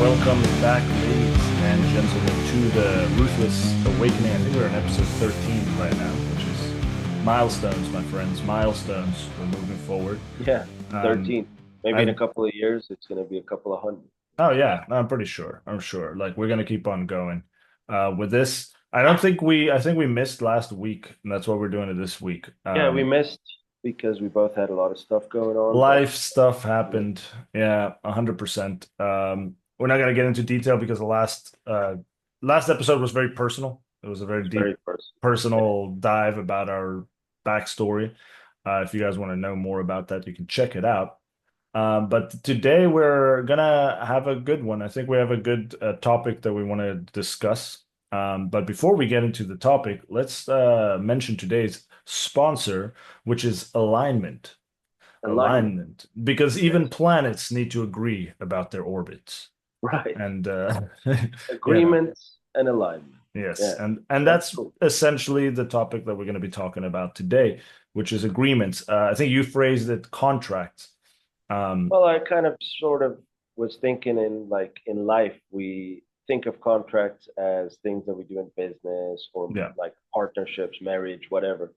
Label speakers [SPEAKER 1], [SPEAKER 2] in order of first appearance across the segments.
[SPEAKER 1] Welcome back, ladies and gentlemen, to the Ruthless Awakening. I think we're on episode 13 right now, which is milestones, my friends. Milestones. We're moving forward.
[SPEAKER 2] Yeah,
[SPEAKER 1] Um,
[SPEAKER 2] 13. Maybe in a
[SPEAKER 1] I
[SPEAKER 2] couple of years, it's going to be a couple of hundred.
[SPEAKER 1] oh yeah, I'm pretty sure. I'm sure. Like we're gonna keep on going with this. I think we missed last week, and that's why we're doing it this week.
[SPEAKER 2] Yeah, we missed because we both had a lot of stuff going on, but
[SPEAKER 1] Life stuff happened. Yeah, 100%. We're not gonna get into detail because the last episode was very personal. It was a very
[SPEAKER 2] it's
[SPEAKER 1] deep
[SPEAKER 2] very personal. Yeah.
[SPEAKER 1] personal dive about our backstory. If you guys want to know more about that, you can check it out. But today we're gonna have a good one. I think we have a good topic that we want to discuss. But before we get into the topic, let's mention today's sponsor, which is alignment.
[SPEAKER 2] Alignment.
[SPEAKER 1] Alignment, because even
[SPEAKER 2] Yes.
[SPEAKER 1] planets need to agree about their orbits.
[SPEAKER 2] Right.
[SPEAKER 1] And you know,
[SPEAKER 2] Agreements and alignment.
[SPEAKER 1] yes,
[SPEAKER 2] Yeah,
[SPEAKER 1] and
[SPEAKER 2] that's
[SPEAKER 1] that's
[SPEAKER 2] cool.
[SPEAKER 1] essentially the topic that we're going to be talking about today, which is agreements. I think you phrased it contracts. Um,
[SPEAKER 2] Well, I kind of sort of was thinking in life, we think of contracts as things that we do in business or
[SPEAKER 1] yeah.
[SPEAKER 2] like partnerships, marriage, whatever.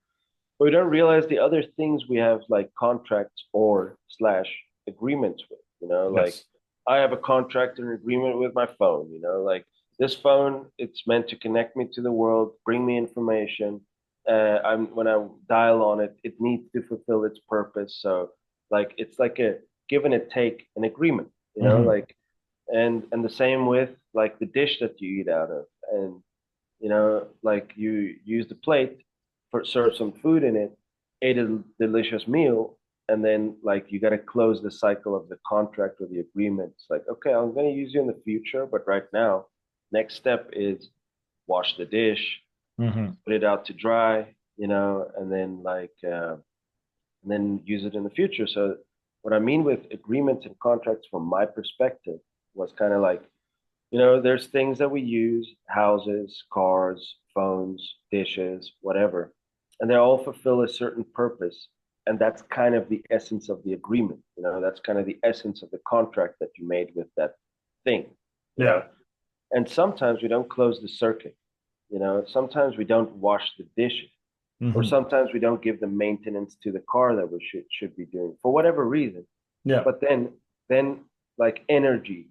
[SPEAKER 2] But we don't realize the other things we have like contracts or slash agreements with, like
[SPEAKER 1] Yes.
[SPEAKER 2] I have a contract and agreement with my phone, like this phone, it's meant to connect me to the world, bring me information. When I dial on it, it needs to fulfill its purpose. So like it's like a give and a take, an agreement,
[SPEAKER 1] Hmm.
[SPEAKER 2] like and the same with like the dish that you eat out of. And like you use the plate for serve some food in it, ate a delicious meal, and then like you got to close the cycle of the contract or the agreement. It's like, okay, I'm going to use you in the future, but right now, next step is wash the dish,
[SPEAKER 1] Hmm.
[SPEAKER 2] put it out to dry, and then and then use it in the future. So what I mean with agreements and contracts from my perspective was kind of like, there's things that we use, houses, cars, phones, dishes, whatever, and they all fulfill a certain purpose. And that's kind of the essence of the agreement. That's kind of the essence of the contract that you made with that thing, you know.
[SPEAKER 1] Yeah.
[SPEAKER 2] And sometimes we don't close the circuit, sometimes we don't wash the dishes, or
[SPEAKER 1] Hmm.
[SPEAKER 2] sometimes we don't give the maintenance to the car that we should be doing for whatever reason.
[SPEAKER 1] Yeah.
[SPEAKER 2] But then like energy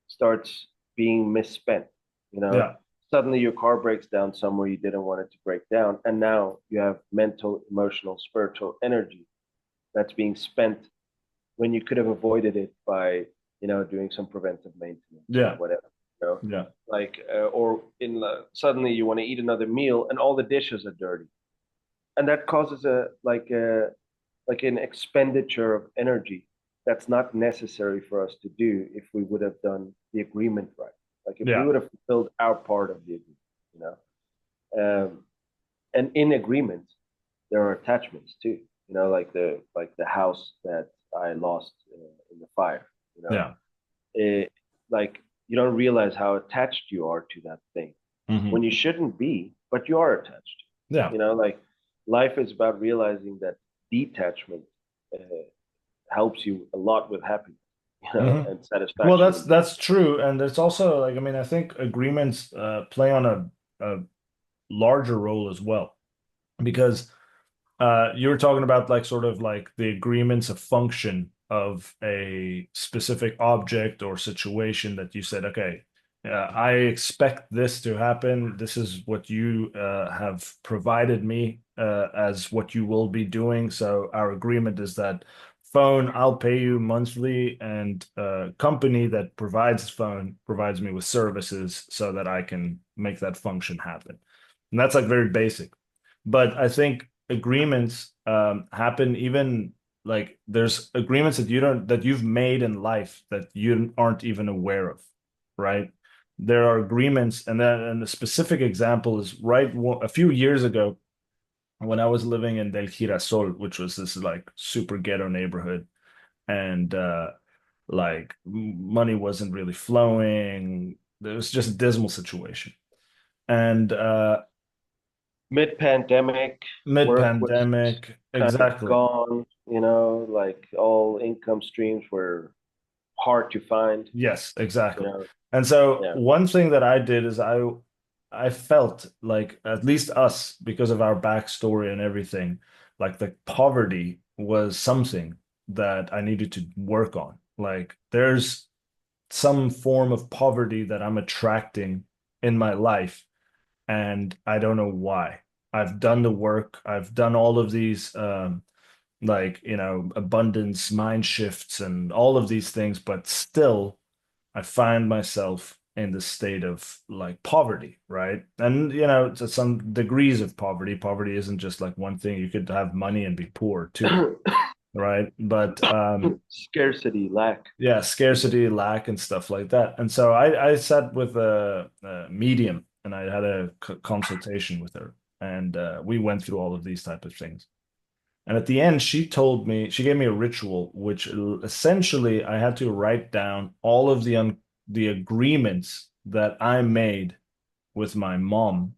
[SPEAKER 2] starts being misspent. You know,
[SPEAKER 1] Yeah.
[SPEAKER 2] suddenly your car breaks down somewhere you didn't want it to break down, and now you have mental, emotional, spiritual energy that's being spent when you could have avoided it by doing some preventive maintenance or
[SPEAKER 1] Yeah.
[SPEAKER 2] whatever. You know,
[SPEAKER 1] Yeah.
[SPEAKER 2] like or suddenly you want to eat another meal and all the dishes are dirty, and that causes like an expenditure of energy that's not necessary for us to do if we would have done the agreement right. Like if we
[SPEAKER 1] Yeah.
[SPEAKER 2] would have fulfilled our part of the agreement, you know. And in agreements, there are attachments too. Like the house that I lost in the fire. You know,
[SPEAKER 1] Yeah.
[SPEAKER 2] it, like you don't realize how attached you are to that thing when
[SPEAKER 1] Hmm.
[SPEAKER 2] you shouldn't be, but you are attached.
[SPEAKER 1] Yeah.
[SPEAKER 2] Like life is about realizing that detachment uh, helps you a lot with happiness,
[SPEAKER 1] Hmm.
[SPEAKER 2] and
[SPEAKER 1] Well,
[SPEAKER 2] satisfaction.
[SPEAKER 1] that's true, and it's also like I mean I think agreements play on a larger role as well because you were talking about like sort of like the agreements, a function of a specific object or situation that you said, okay, I expect this to happen. This is what you have provided me as what you will be doing. So our agreement is that phone, I'll pay you monthly, and company that provides phone provides me with services so that I can make that function happen. And that's like very basic. But I think agreements happen even like there's agreements that you don't that you've made in life that you aren't even aware of, right? There are agreements, and the specific example is a few years ago when I was living in Del Girasol, which was this like super ghetto neighborhood, and like money wasn't really flowing. It was just a dismal situation. And
[SPEAKER 2] Mid-pandemic, work was
[SPEAKER 1] mid-pandemic,
[SPEAKER 2] kind of
[SPEAKER 1] exactly.
[SPEAKER 2] gone. Like all income streams were hard to find,
[SPEAKER 1] Yes,
[SPEAKER 2] you
[SPEAKER 1] exactly.
[SPEAKER 2] know.
[SPEAKER 1] And so
[SPEAKER 2] Yeah.
[SPEAKER 1] one thing that I did is I felt like at least us, because of our backstory and everything, like the poverty was something that I needed to work on. Like there's some form of poverty that I'm attracting in my life, and I don't know why. I've done the work, I've done all of these like, abundance mind shifts and all of these things, but still I find myself in the state of like poverty, right? And to some degrees of poverty. Poverty isn't just like one thing. You could have money and be poor too, right? But
[SPEAKER 2] Scarcity, lack.
[SPEAKER 1] yeah, scarcity, lack, and stuff like that. And so I sat with a medium and I had a consultation with her, and we went through all of these type of things. And at the end, she gave me a ritual, which essentially I had to write down all of the agreements that I made with my mom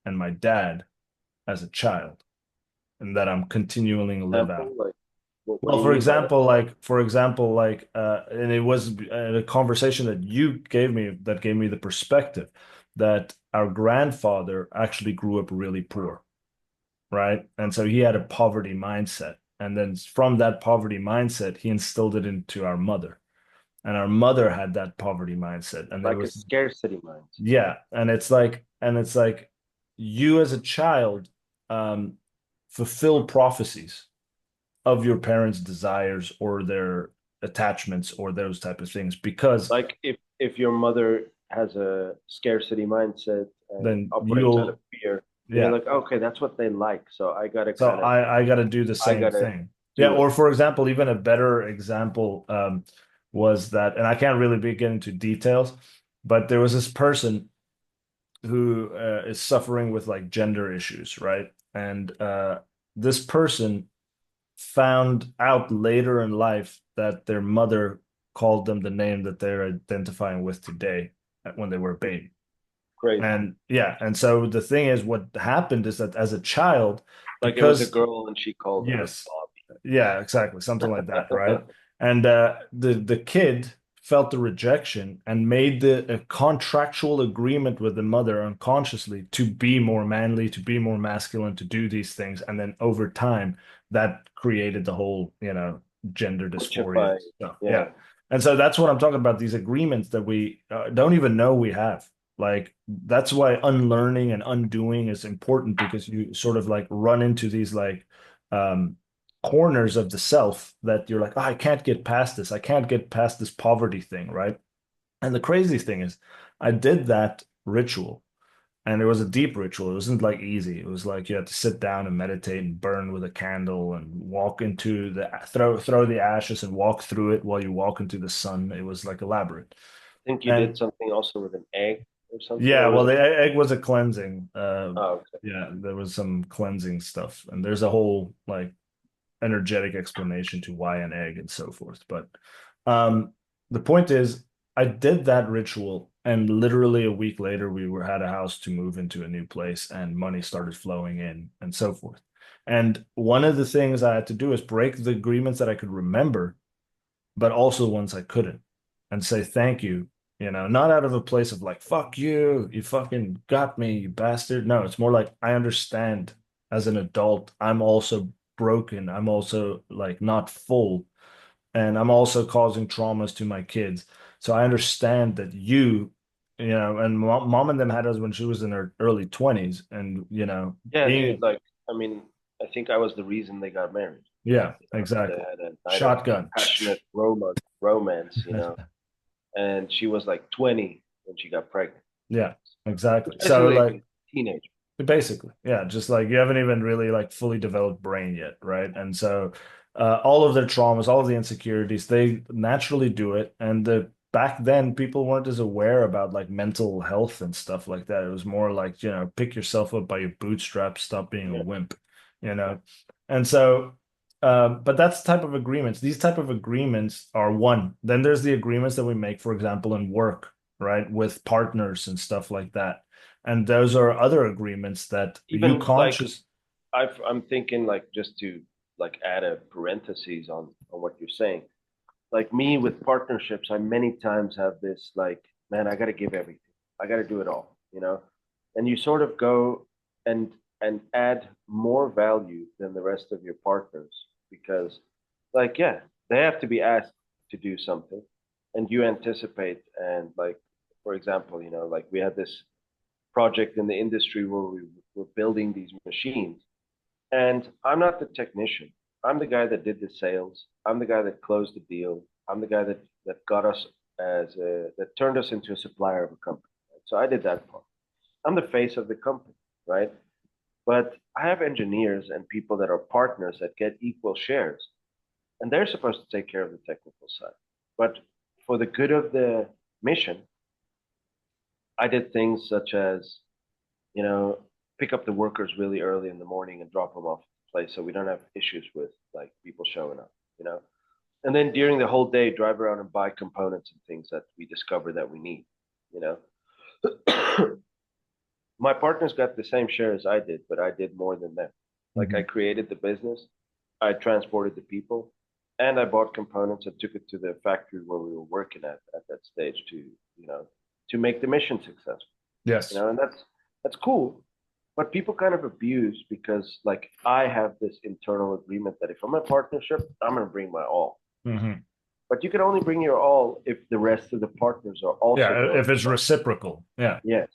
[SPEAKER 1] and my dad as a child, and that I'm continuing to live out.
[SPEAKER 2] Example, like what do
[SPEAKER 1] Well,
[SPEAKER 2] you mean by that?
[SPEAKER 1] for example, and it was a conversation that you gave me that gave me the perspective that our grandfather actually grew up really poor, right? And so he had a poverty mindset. And then from that poverty mindset, he instilled it into our mother. And our mother had that poverty mindset. And it
[SPEAKER 2] Like a
[SPEAKER 1] was,
[SPEAKER 2] scarcity mindset.
[SPEAKER 1] yeah. And it's like you as a child um, fulfill prophecies of your parents' desires or their attachments or those type of things because
[SPEAKER 2] Like if your mother has a scarcity mindset and
[SPEAKER 1] then
[SPEAKER 2] operates out of
[SPEAKER 1] you'll,
[SPEAKER 2] fear, then you're
[SPEAKER 1] yeah.
[SPEAKER 2] like, okay, that's what they like. So I gotta
[SPEAKER 1] So
[SPEAKER 2] kind of
[SPEAKER 1] I got to do the
[SPEAKER 2] I
[SPEAKER 1] same
[SPEAKER 2] gotta
[SPEAKER 1] thing. Yeah,
[SPEAKER 2] do
[SPEAKER 1] or
[SPEAKER 2] it.
[SPEAKER 1] for example, even a better example was that, and I can't really get into details, but there was this person who is suffering with like gender issues, right? And this person found out later in life that their mother called them the name that they're identifying with today when they were a baby.
[SPEAKER 2] Crazy.
[SPEAKER 1] And yeah, and so the thing is, what happened is that as a child,
[SPEAKER 2] Like it was a
[SPEAKER 1] because
[SPEAKER 2] girl and she called her
[SPEAKER 1] yes, yeah, exactly. Something like that, right?
[SPEAKER 2] Bobby.
[SPEAKER 1] And the kid felt the rejection and made the a contractual agreement with the mother unconsciously to be more manly, to be more masculine, to do these things. And then over time, that created the whole, gender dysphoria
[SPEAKER 2] Puchify.
[SPEAKER 1] stuff. Yeah.
[SPEAKER 2] Yeah.
[SPEAKER 1] And so that's what I'm talking about, these agreements that we don't even know we have. Like that's why unlearning and undoing is important because you sort of like run into these like um corners of the self that you're like, oh, I can't get past this. I can't get past this poverty thing, right? And the crazy thing is, I did that ritual, and it was a deep ritual. It wasn't like easy. It was like you had to sit down and meditate and burn with a candle and walk into the throw the ashes and walk through it while you walk into the sun. It was like elaborate.
[SPEAKER 2] I think you did
[SPEAKER 1] And
[SPEAKER 2] something also with an egg or something,
[SPEAKER 1] yeah,
[SPEAKER 2] or was
[SPEAKER 1] well,
[SPEAKER 2] it?
[SPEAKER 1] the egg was a cleansing.
[SPEAKER 2] Oh, okay.
[SPEAKER 1] Yeah, there was some cleansing stuff, and there's a whole like energetic explanation to why an egg and so forth. But um, the point is, I did that ritual, and literally a week later, we were had a house to move into a new place, and money started flowing in, and so forth. And one of the things I had to do is break the agreements that I could remember, but also ones I couldn't, and say thank you. Not out of a place of like, fuck you, you fucking got me, you bastard. No, it's more like I understand as an adult, I'm also broken. I'm also like not full. And I'm also causing traumas to my kids. So I understand that and mom and them had us when she was in her early 20s. And,
[SPEAKER 2] Yeah, dude.
[SPEAKER 1] being,
[SPEAKER 2] Like, I mean, I think I was the reason they got married.
[SPEAKER 1] yeah,
[SPEAKER 2] They
[SPEAKER 1] exactly.
[SPEAKER 2] had a night of
[SPEAKER 1] Shotgun.
[SPEAKER 2] passionate romance, and she was like 20 when she got pregnant,
[SPEAKER 1] Yeah, exactly. So
[SPEAKER 2] essentially
[SPEAKER 1] like,
[SPEAKER 2] a teenager.
[SPEAKER 1] basically, yeah, just like you haven't even really like fully developed brain yet, right? And so all of their traumas, all of the insecurities, they naturally do it. And back then people weren't as aware about like mental health and stuff like that. It was more like, pick yourself up by your bootstraps, stop being a
[SPEAKER 2] Yeah,
[SPEAKER 1] wimp, you
[SPEAKER 2] yeah.
[SPEAKER 1] know. And so but that's the type of agreements. These type of agreements are one. Then there's the agreements that we make, for example, in work, right? With partners and stuff like that, and those are other agreements that you
[SPEAKER 2] Even like
[SPEAKER 1] conscious.
[SPEAKER 2] I'm thinking like just to like add a parenthesis on what you're saying. like me with partnerships, I many times have this like, man, I got to give everything. I got to do it all, and you sort of go and add more value than the rest of your partners because, like, yeah, they have to be asked to do something, and you anticipate and like, for example, like we had this project in the industry where we were building these machines, and I'm not the technician. I'm the guy that did the sales. I'm the guy that closed the deal. I'm the guy that got us that turned us into a supplier of a company. Right? So I did that part. I'm the face of the company, right? But I have engineers and people that are partners that get equal shares, and they're supposed to take care of the technical side. But for the good of the mission, I did things such as, you know, pick up the workers really early in the morning and drop them off at the place so we don't have issues with like people showing up. And then during the whole day, drive around and buy components and things that we discover that we need, you know. My partners got the same share as I did, but I did more than them. Like I
[SPEAKER 1] Mhm.
[SPEAKER 2] created the business, I transported the people, and I bought components and took it to the factory where we were working at that stage to make the mission successful.
[SPEAKER 1] Yes.
[SPEAKER 2] And that's cool. But people kind of abuse because like I have this internal agreement that if I'm a partnership, I'm gonna bring my all.
[SPEAKER 1] Hmm.
[SPEAKER 2] But you can only bring your all if the rest of the partners are also
[SPEAKER 1] Yeah,
[SPEAKER 2] going
[SPEAKER 1] if it's
[SPEAKER 2] to.
[SPEAKER 1] reciprocal. Yeah.
[SPEAKER 2] Yes.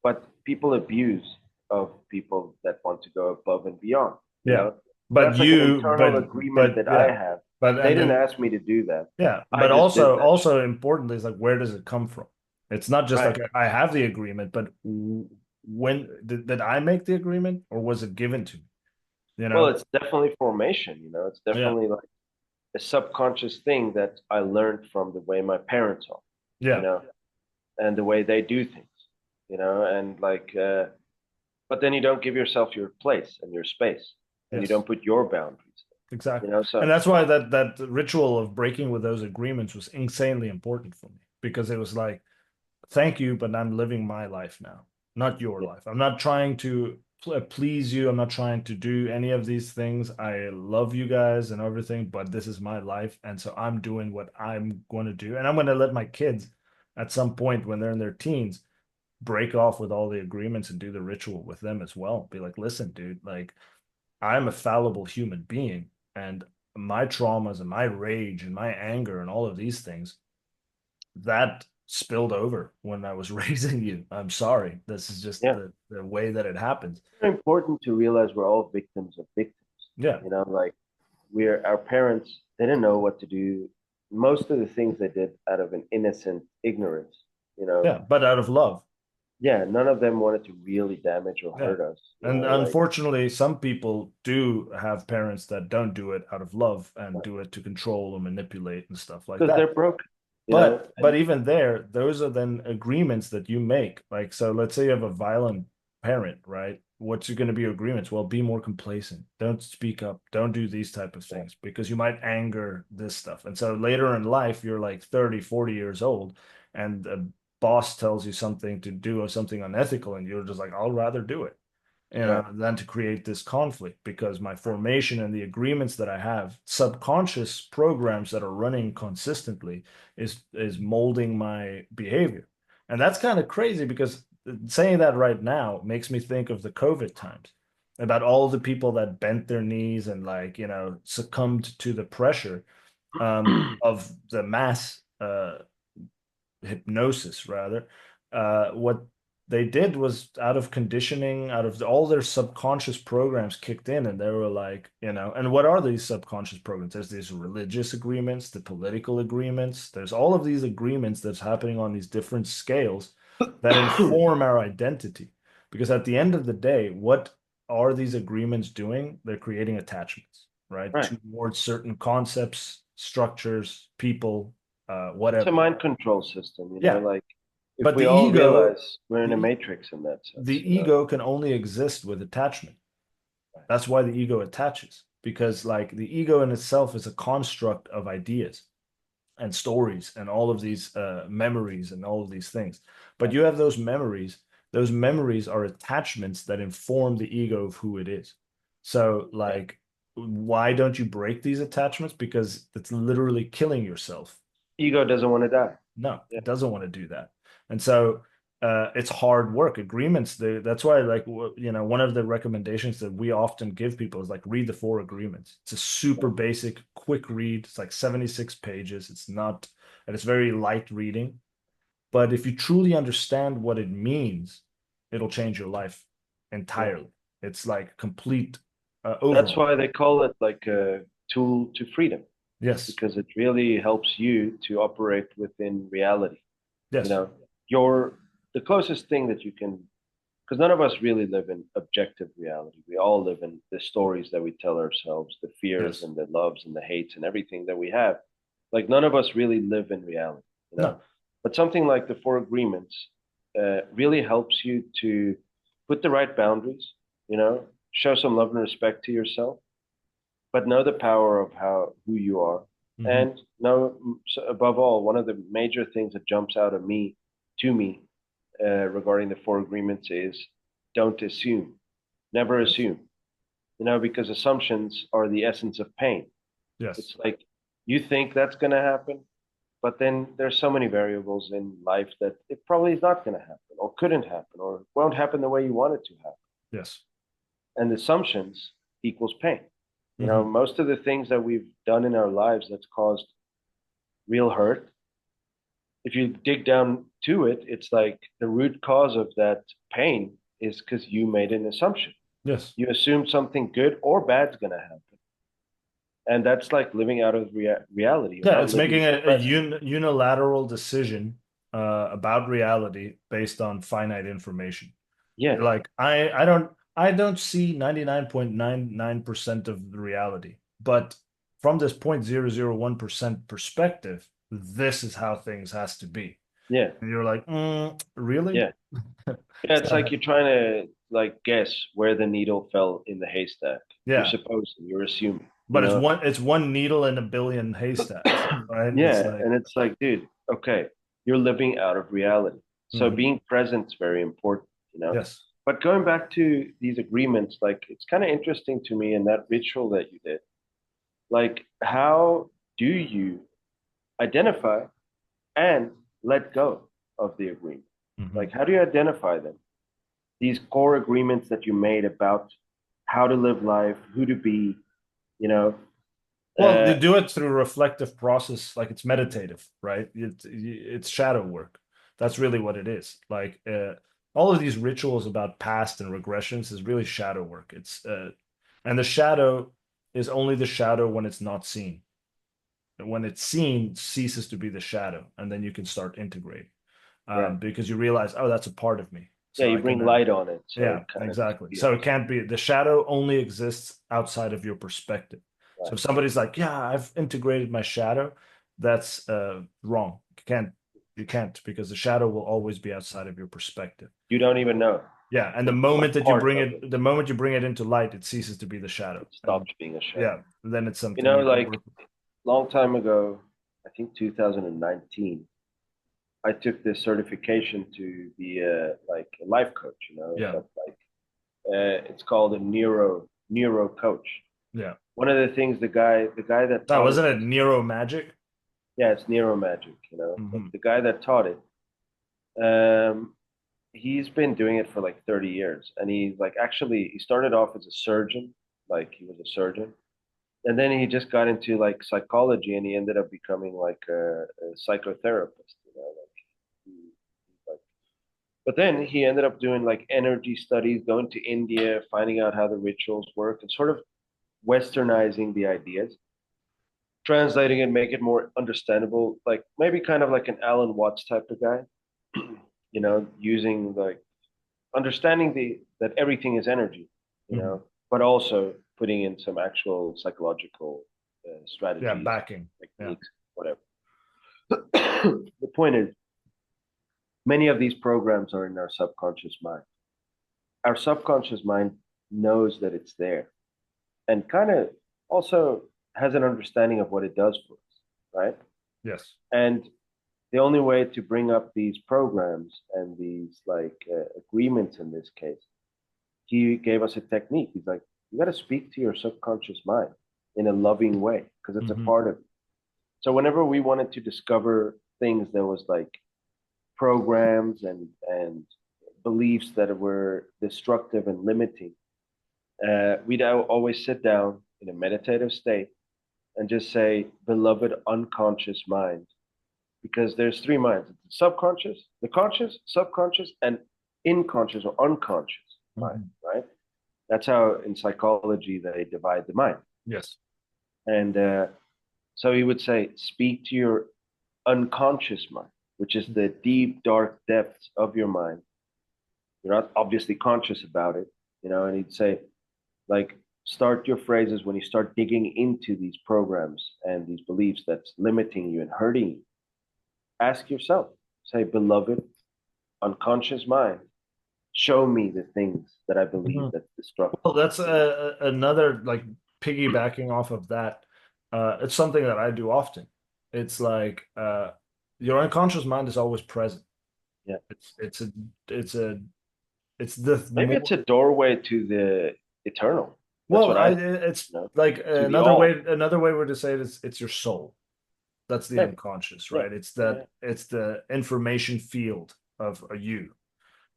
[SPEAKER 2] But people abuse of people that want to go above and beyond, you
[SPEAKER 1] Yeah.
[SPEAKER 2] know? So
[SPEAKER 1] But
[SPEAKER 2] that's like an
[SPEAKER 1] you,
[SPEAKER 2] internal agreement
[SPEAKER 1] but
[SPEAKER 2] that I
[SPEAKER 1] yeah.
[SPEAKER 2] have.
[SPEAKER 1] But
[SPEAKER 2] They
[SPEAKER 1] and
[SPEAKER 2] didn't
[SPEAKER 1] then
[SPEAKER 2] ask me to do that.
[SPEAKER 1] yeah,
[SPEAKER 2] I
[SPEAKER 1] but
[SPEAKER 2] just did that.
[SPEAKER 1] also importantly is like where does it come from? It's not just
[SPEAKER 2] Right.
[SPEAKER 1] like I have the agreement, but when did I make the agreement or was it given to me? You
[SPEAKER 2] Well,
[SPEAKER 1] know?
[SPEAKER 2] it's definitely formation, It's
[SPEAKER 1] Yeah.
[SPEAKER 2] definitely like a subconscious thing that I learned from the way my parents are, you
[SPEAKER 1] Yeah.
[SPEAKER 2] know, and the way they do things, and like, but then you don't give yourself your place and your space, and you
[SPEAKER 1] Yes.
[SPEAKER 2] don't put your boundaries,
[SPEAKER 1] Exactly. And
[SPEAKER 2] So
[SPEAKER 1] that's why that ritual of breaking with those agreements was insanely important for me because it was like, thank you, but I'm living my life now, not your
[SPEAKER 2] yeah,
[SPEAKER 1] life. I'm not trying to please you. I'm not trying to do any of these things. I love you guys and everything, but this is my life. And so I'm doing what I'm going to do. And I'm going to let my kids at some point when they're in their teens break off with all the agreements and do the ritual with them as well. Be like, listen, dude, like I'm a fallible human being and my traumas and my rage and my anger and all of these things that spilled over when I was raising you. I'm sorry. This is just
[SPEAKER 2] yeah.
[SPEAKER 1] the way that it happens.
[SPEAKER 2] It's very important to realize we're all victims of victims.
[SPEAKER 1] Yeah.
[SPEAKER 2] Like we're our parents. They didn't know what to do. Most of the things they did out of an innocent ignorance. You know,
[SPEAKER 1] Yeah. But out of love.
[SPEAKER 2] yeah. None of them wanted to really damage or
[SPEAKER 1] Yeah.
[SPEAKER 2] hurt us.
[SPEAKER 1] And
[SPEAKER 2] Like
[SPEAKER 1] unfortunately, some people do have parents that don't do it out of love and do it to control or manipulate and stuff like
[SPEAKER 2] because
[SPEAKER 1] that.
[SPEAKER 2] they're broken.
[SPEAKER 1] But even there, those are then agreements that you make. Like, so let's say you have a violent parent, right? What's going to be your agreements? Well, be more complacent. Don't speak up. Don't do these type of
[SPEAKER 2] Yeah,
[SPEAKER 1] things because you might anger this stuff. And so later in life, you're like 30, 40 years old, and a boss tells you something to do or something unethical, and you're just like, I'll rather do it
[SPEAKER 2] right.
[SPEAKER 1] than to create this conflict because my formation and the agreements that I have, subconscious programs that are running consistently, is molding my behavior. And that's kind of crazy because saying that right now makes me think of the COVID times about all the people that bent their knees and like, succumbed to the pressure of the mass hypnosis rather. What they did was out of conditioning, out of all their subconscious programs kicked in, and they were like, and what are these subconscious programs? There's these religious agreements, the political agreements. There's all of these agreements that's happening on these different scales that inform our identity. Because at the end of the day, what are these agreements doing? They're creating attachments, right?
[SPEAKER 2] Right.
[SPEAKER 1] Towards certain concepts, structures, people,
[SPEAKER 2] It's a
[SPEAKER 1] whatever.
[SPEAKER 2] mind control system.
[SPEAKER 1] Yeah,
[SPEAKER 2] Like if
[SPEAKER 1] but
[SPEAKER 2] we all realize we're in a
[SPEAKER 1] the
[SPEAKER 2] matrix in that
[SPEAKER 1] the
[SPEAKER 2] sense.
[SPEAKER 1] ego can only exist with attachment. That's why the ego attaches, because like the ego in itself is a construct of ideas and stories and all of these memories and all of these things. But
[SPEAKER 2] Right.
[SPEAKER 1] you have those memories. Those memories are attachments that inform the ego of who it is. So
[SPEAKER 2] Yeah.
[SPEAKER 1] like why don't you break these attachments? Because it's literally killing yourself.
[SPEAKER 2] Ego doesn't want to die.
[SPEAKER 1] No,
[SPEAKER 2] Yeah.
[SPEAKER 1] it doesn't want to do that. And so it's hard work. Agreements, that's why, like, one of the recommendations that we often give people is like read the four agreements. It's a super basic, quick read. It's like 76 pages. It's not, and it's very light reading. But if you truly understand what it means, it'll change your life
[SPEAKER 2] Yeah.
[SPEAKER 1] entirely. It's like complete
[SPEAKER 2] That's
[SPEAKER 1] overhaul.
[SPEAKER 2] why they call it like a tool to freedom,
[SPEAKER 1] Yes.
[SPEAKER 2] because it really helps you to operate within reality. You
[SPEAKER 1] Yes.
[SPEAKER 2] know, your the closest thing that you can, because none of us really live in objective reality. We all live in the stories that we tell ourselves, the fears
[SPEAKER 1] Yes.
[SPEAKER 2] and the loves and the hates and everything that we have. Like none of us really live in reality, you know.
[SPEAKER 1] No.
[SPEAKER 2] But something like the Four Agreements really helps you to put the right boundaries, you know, show some love and respect to yourself, but know the power of how who you are,
[SPEAKER 1] Hmm.
[SPEAKER 2] and know above all, one of the major things that jumps out of me to me regarding the Four Agreements is don't assume, never
[SPEAKER 1] Yes.
[SPEAKER 2] assume, you know, because assumptions are the essence of pain.
[SPEAKER 1] Yes.
[SPEAKER 2] It's like you think that's going to happen, but then there's so many variables in life that it probably is not going to happen or couldn't happen or won't happen the way you want it to happen.
[SPEAKER 1] Yes.
[SPEAKER 2] And assumptions equals pain. You know,
[SPEAKER 1] Hmm.
[SPEAKER 2] most of the things that we've done in our lives that's caused real hurt, if you dig down to it, it's like the root cause of that pain is because you made an assumption.
[SPEAKER 1] Yes.
[SPEAKER 2] You assumed something good or bad's going to happen. And that's like living out of reality. You're
[SPEAKER 1] Yeah,
[SPEAKER 2] not
[SPEAKER 1] it's
[SPEAKER 2] living
[SPEAKER 1] making
[SPEAKER 2] in the
[SPEAKER 1] a
[SPEAKER 2] present.
[SPEAKER 1] unilateral decision about reality based on finite information.
[SPEAKER 2] Yeah.
[SPEAKER 1] You're like, I don't see 99.99% of the reality, but from this 0.001% perspective, this is how things has to be.
[SPEAKER 2] Yeah.
[SPEAKER 1] And you're like, really?
[SPEAKER 2] Yeah. Yeah. It's like
[SPEAKER 1] So,
[SPEAKER 2] you're trying to like guess where the needle fell in the haystack. You're
[SPEAKER 1] yeah,
[SPEAKER 2] supposing, you're assuming, you
[SPEAKER 1] but
[SPEAKER 2] know?
[SPEAKER 1] it's one needle in a billion haystacks, right? It's
[SPEAKER 2] Yeah.
[SPEAKER 1] like,
[SPEAKER 2] And it's like, dude, okay, you're living out of reality. So
[SPEAKER 1] mhm,
[SPEAKER 2] being present is very important, you know?
[SPEAKER 1] yes.
[SPEAKER 2] But going back to these agreements, like it's kind of interesting to me in that ritual that you did. Like, how do you identify and let go of the agreement?
[SPEAKER 1] Mhm.
[SPEAKER 2] Like, how do you identify them? These core agreements that you made about how to live life, who to be, you know?
[SPEAKER 1] Well, you
[SPEAKER 2] Uh,
[SPEAKER 1] do it through reflective process, like it's meditative, right? It's shadow work. That's really what it is. Like all of these rituals about past and regressions is really shadow work. And the shadow is only the shadow when it's not seen. And when it's seen, ceases to be the shadow, and then you can start integrating
[SPEAKER 2] right.
[SPEAKER 1] because you realize, oh, that's a part of me.
[SPEAKER 2] Yeah,
[SPEAKER 1] So
[SPEAKER 2] you
[SPEAKER 1] I
[SPEAKER 2] bring
[SPEAKER 1] can
[SPEAKER 2] light on it, so it
[SPEAKER 1] yeah,
[SPEAKER 2] kind of
[SPEAKER 1] exactly. So
[SPEAKER 2] disappears.
[SPEAKER 1] it can't be the shadow only exists outside of your perspective. So
[SPEAKER 2] Right.
[SPEAKER 1] if somebody's like, "Yeah, I've integrated my shadow," that's wrong. You can't because the shadow will always be outside of your perspective.
[SPEAKER 2] You don't even know.
[SPEAKER 1] Yeah, and
[SPEAKER 2] It's a part of it.
[SPEAKER 1] the moment you bring it into light, it ceases to be the shadow.
[SPEAKER 2] It
[SPEAKER 1] And
[SPEAKER 2] stops being a shadow.
[SPEAKER 1] yeah, then it's
[SPEAKER 2] You
[SPEAKER 1] something
[SPEAKER 2] know,
[SPEAKER 1] you can
[SPEAKER 2] like
[SPEAKER 1] work.
[SPEAKER 2] long time ago, I think 2019, I took this certification to be like a life coach. You know,
[SPEAKER 1] Yeah,
[SPEAKER 2] but like it's called a neuro coach.
[SPEAKER 1] yeah.
[SPEAKER 2] One of the things the guy that
[SPEAKER 1] Oh,
[SPEAKER 2] taught it
[SPEAKER 1] wasn't it
[SPEAKER 2] was,
[SPEAKER 1] Neuro Magic?
[SPEAKER 2] yeah, it's neuro magic. You know, but
[SPEAKER 1] Hmm.
[SPEAKER 2] the guy that taught it, um, he's been doing it for like 30 years, and he's like actually he started off as a surgeon, like he was a surgeon, and then he just got into like psychology, and he ended up becoming like a psychotherapist. You know, like like but then he ended up doing like energy studies, going to India, finding out how the rituals work, and sort of westernizing the ideas, translating it, make it more understandable, like maybe kind of like an Alan Watts type of guy, you know, using like understanding the that everything is energy, you
[SPEAKER 1] Hmm.
[SPEAKER 2] know, but also putting in some actual psychological
[SPEAKER 1] Yeah,
[SPEAKER 2] strategies,
[SPEAKER 1] backing. Yeah.
[SPEAKER 2] techniques, whatever. The point is, many of these programs are in our subconscious mind. Our subconscious mind knows that it's there and kind of also has an understanding of what it does for us, right?
[SPEAKER 1] Yes.
[SPEAKER 2] And the only way to bring up these programs and these like agreements in this case, he gave us a technique. He's like, you got to speak to your subconscious mind in a loving way because it's a
[SPEAKER 1] Hmm.
[SPEAKER 2] part of it. So whenever we wanted to discover things that was like programs and beliefs that were destructive and limiting, we'd always sit down in a meditative state and just say, beloved unconscious mind, because there's three minds: it's the subconscious, the conscious, subconscious, and inconscious or unconscious mind,
[SPEAKER 1] Hmm.
[SPEAKER 2] right? That's how in psychology they divide the mind.
[SPEAKER 1] Yes.
[SPEAKER 2] And so he would say, speak to your unconscious mind, which is the deep, dark depths of your mind. You're not obviously conscious about it, and he'd say, like, start your phrases when you start digging into these programs and these beliefs that's limiting you and hurting you. Ask yourself, say, beloved, unconscious mind, show me the things that I believe
[SPEAKER 1] Hmm.
[SPEAKER 2] that's destructive.
[SPEAKER 1] Well, that's another like piggybacking off of that. It's something that I do often. It's like your unconscious mind is always present.
[SPEAKER 2] Yeah.
[SPEAKER 1] It's a it's a it's the
[SPEAKER 2] Maybe it's
[SPEAKER 1] more
[SPEAKER 2] a doorway to the eternal. That's
[SPEAKER 1] well,
[SPEAKER 2] what I think,
[SPEAKER 1] it's
[SPEAKER 2] you know,
[SPEAKER 1] like
[SPEAKER 2] to the all.
[SPEAKER 1] another way were to say it is it's your soul. That's the
[SPEAKER 2] Maybe.
[SPEAKER 1] unconscious,
[SPEAKER 2] Yeah.
[SPEAKER 1] right?
[SPEAKER 2] Yeah.
[SPEAKER 1] It's the information field of a you.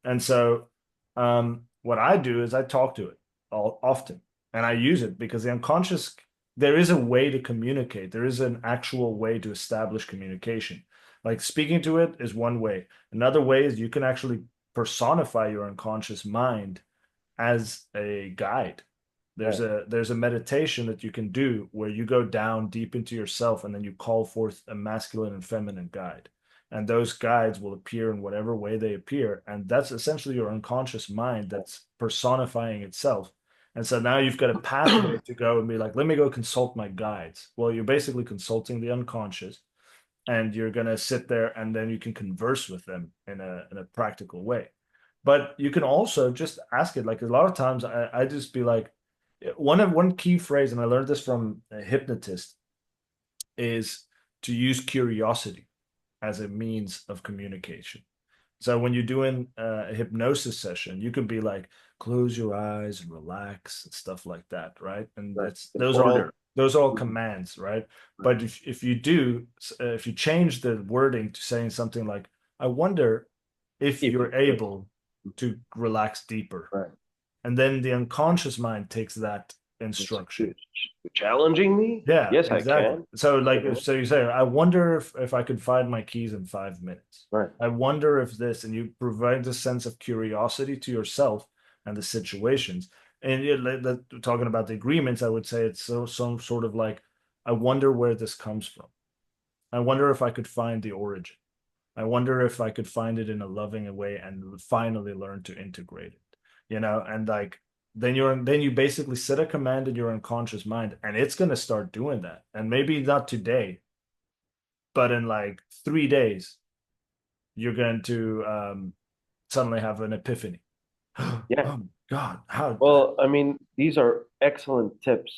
[SPEAKER 1] And so what I do is I talk to it all often and I use it because the unconscious, there is a way to communicate. There is an actual way to establish communication. Like speaking to it is one way. Another way is you can actually personify your unconscious mind as a guide.
[SPEAKER 2] Right.
[SPEAKER 1] There's a meditation that you can do where you go down deep into yourself and then you call forth a masculine and feminine guide. And those guides will appear in whatever way they appear. And that's essentially your unconscious mind that's personifying itself. And so now you've got a pathway to go and be like, let me go consult my guides. Well, you're basically consulting the unconscious and you're going to sit there and then you can converse with them in a practical way. But you can also just ask it. Like a lot of times I just be like, one key phrase, and I learned this from a hypnotist, is to use curiosity as a means of communication. So when you're doing a hypnosis session, you can be like, close your eyes and relax and stuff like that, right? And
[SPEAKER 2] Right.
[SPEAKER 1] that's
[SPEAKER 2] The order.
[SPEAKER 1] those are all
[SPEAKER 2] Mhm.
[SPEAKER 1] commands, right?
[SPEAKER 2] Right.
[SPEAKER 1] But if you do if you change the wording to saying something like, I wonder if
[SPEAKER 2] If you
[SPEAKER 1] you're
[SPEAKER 2] could.
[SPEAKER 1] able to relax deeper,
[SPEAKER 2] Right.
[SPEAKER 1] and then the unconscious mind takes that
[SPEAKER 2] It's
[SPEAKER 1] instruction.
[SPEAKER 2] you're challenging me.
[SPEAKER 1] Yeah,
[SPEAKER 2] Yes, I
[SPEAKER 1] exactly.
[SPEAKER 2] can.
[SPEAKER 1] So like
[SPEAKER 2] Mhm.
[SPEAKER 1] so you say, I wonder if I could find my keys in 5 minutes.
[SPEAKER 2] Right.
[SPEAKER 1] I wonder if this, and you provide this sense of curiosity to yourself and the situations. And talking about the agreements, I would say it's some sort of like, I wonder where this comes from. I wonder if I could find the origin. I wonder if I could find it in a loving way and finally learn to integrate it, and like then you basically set a command in your unconscious mind and it's going to start doing that. And maybe not today, but in like 3 days, you're going to suddenly have an epiphany. Oh
[SPEAKER 2] Yeah.
[SPEAKER 1] my God, how
[SPEAKER 2] Well, I mean, these are excellent tips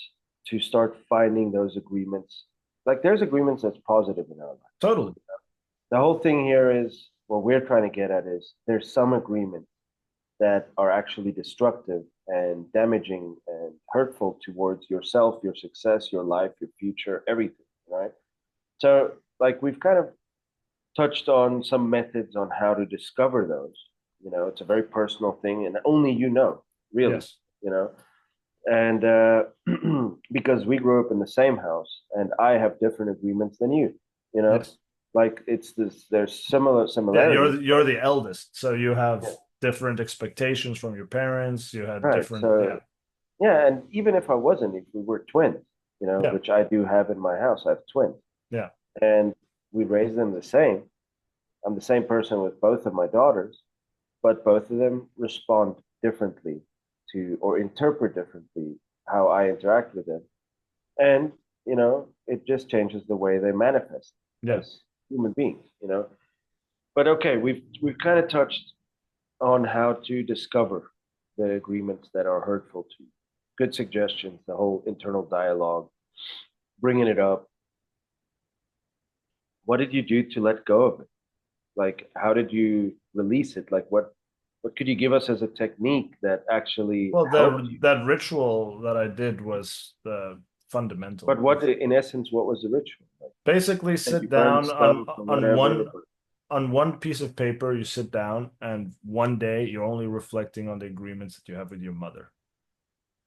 [SPEAKER 2] to start finding those agreements. Like, there's agreements that's positive in our life.
[SPEAKER 1] totally.
[SPEAKER 2] The whole thing here is what we're trying to get at is there's some agreements that are actually destructive and damaging and hurtful towards yourself, your success, your life, your future, everything, right? So, like, we've kind of touched on some methods on how to discover those. It's a very personal thing, and only really,
[SPEAKER 1] Yes.
[SPEAKER 2] you know. And because we grew up in the same house, and I have different agreements than you know,
[SPEAKER 1] Yes.
[SPEAKER 2] like it's this. There's
[SPEAKER 1] Yeah,
[SPEAKER 2] similarities,
[SPEAKER 1] you're the eldest, so you have
[SPEAKER 2] yeah,
[SPEAKER 1] different expectations from your parents. You had
[SPEAKER 2] right.
[SPEAKER 1] different,
[SPEAKER 2] So
[SPEAKER 1] yeah,
[SPEAKER 2] yeah, and even if I wasn't, if we were twins,
[SPEAKER 1] yeah,
[SPEAKER 2] which I do have in my house, I have twins,
[SPEAKER 1] yeah,
[SPEAKER 2] and we raised them the same. I'm the same person with both of my daughters, but both of them respond differently to or interpret differently how I interact with them. And, it just changes the way they manifest
[SPEAKER 1] yeah.
[SPEAKER 2] as human beings. But okay, we've kind of touched on how to discover the agreements that are hurtful to you. Good suggestions, the whole internal dialogue, bringing it up. What did you do to let go of it? Like, how did you release it? Like, what? What could you give us as a technique that actually
[SPEAKER 1] Well,
[SPEAKER 2] helped
[SPEAKER 1] the
[SPEAKER 2] you?
[SPEAKER 1] that ritual that I did was fundamental.
[SPEAKER 2] But what, in essence, what was the ritual? Like,
[SPEAKER 1] Basically,
[SPEAKER 2] said
[SPEAKER 1] sit
[SPEAKER 2] you burned
[SPEAKER 1] down
[SPEAKER 2] stuff or whatever. But
[SPEAKER 1] on one piece of paper. You sit down, and one day you're only reflecting on the agreements that you have with your mother.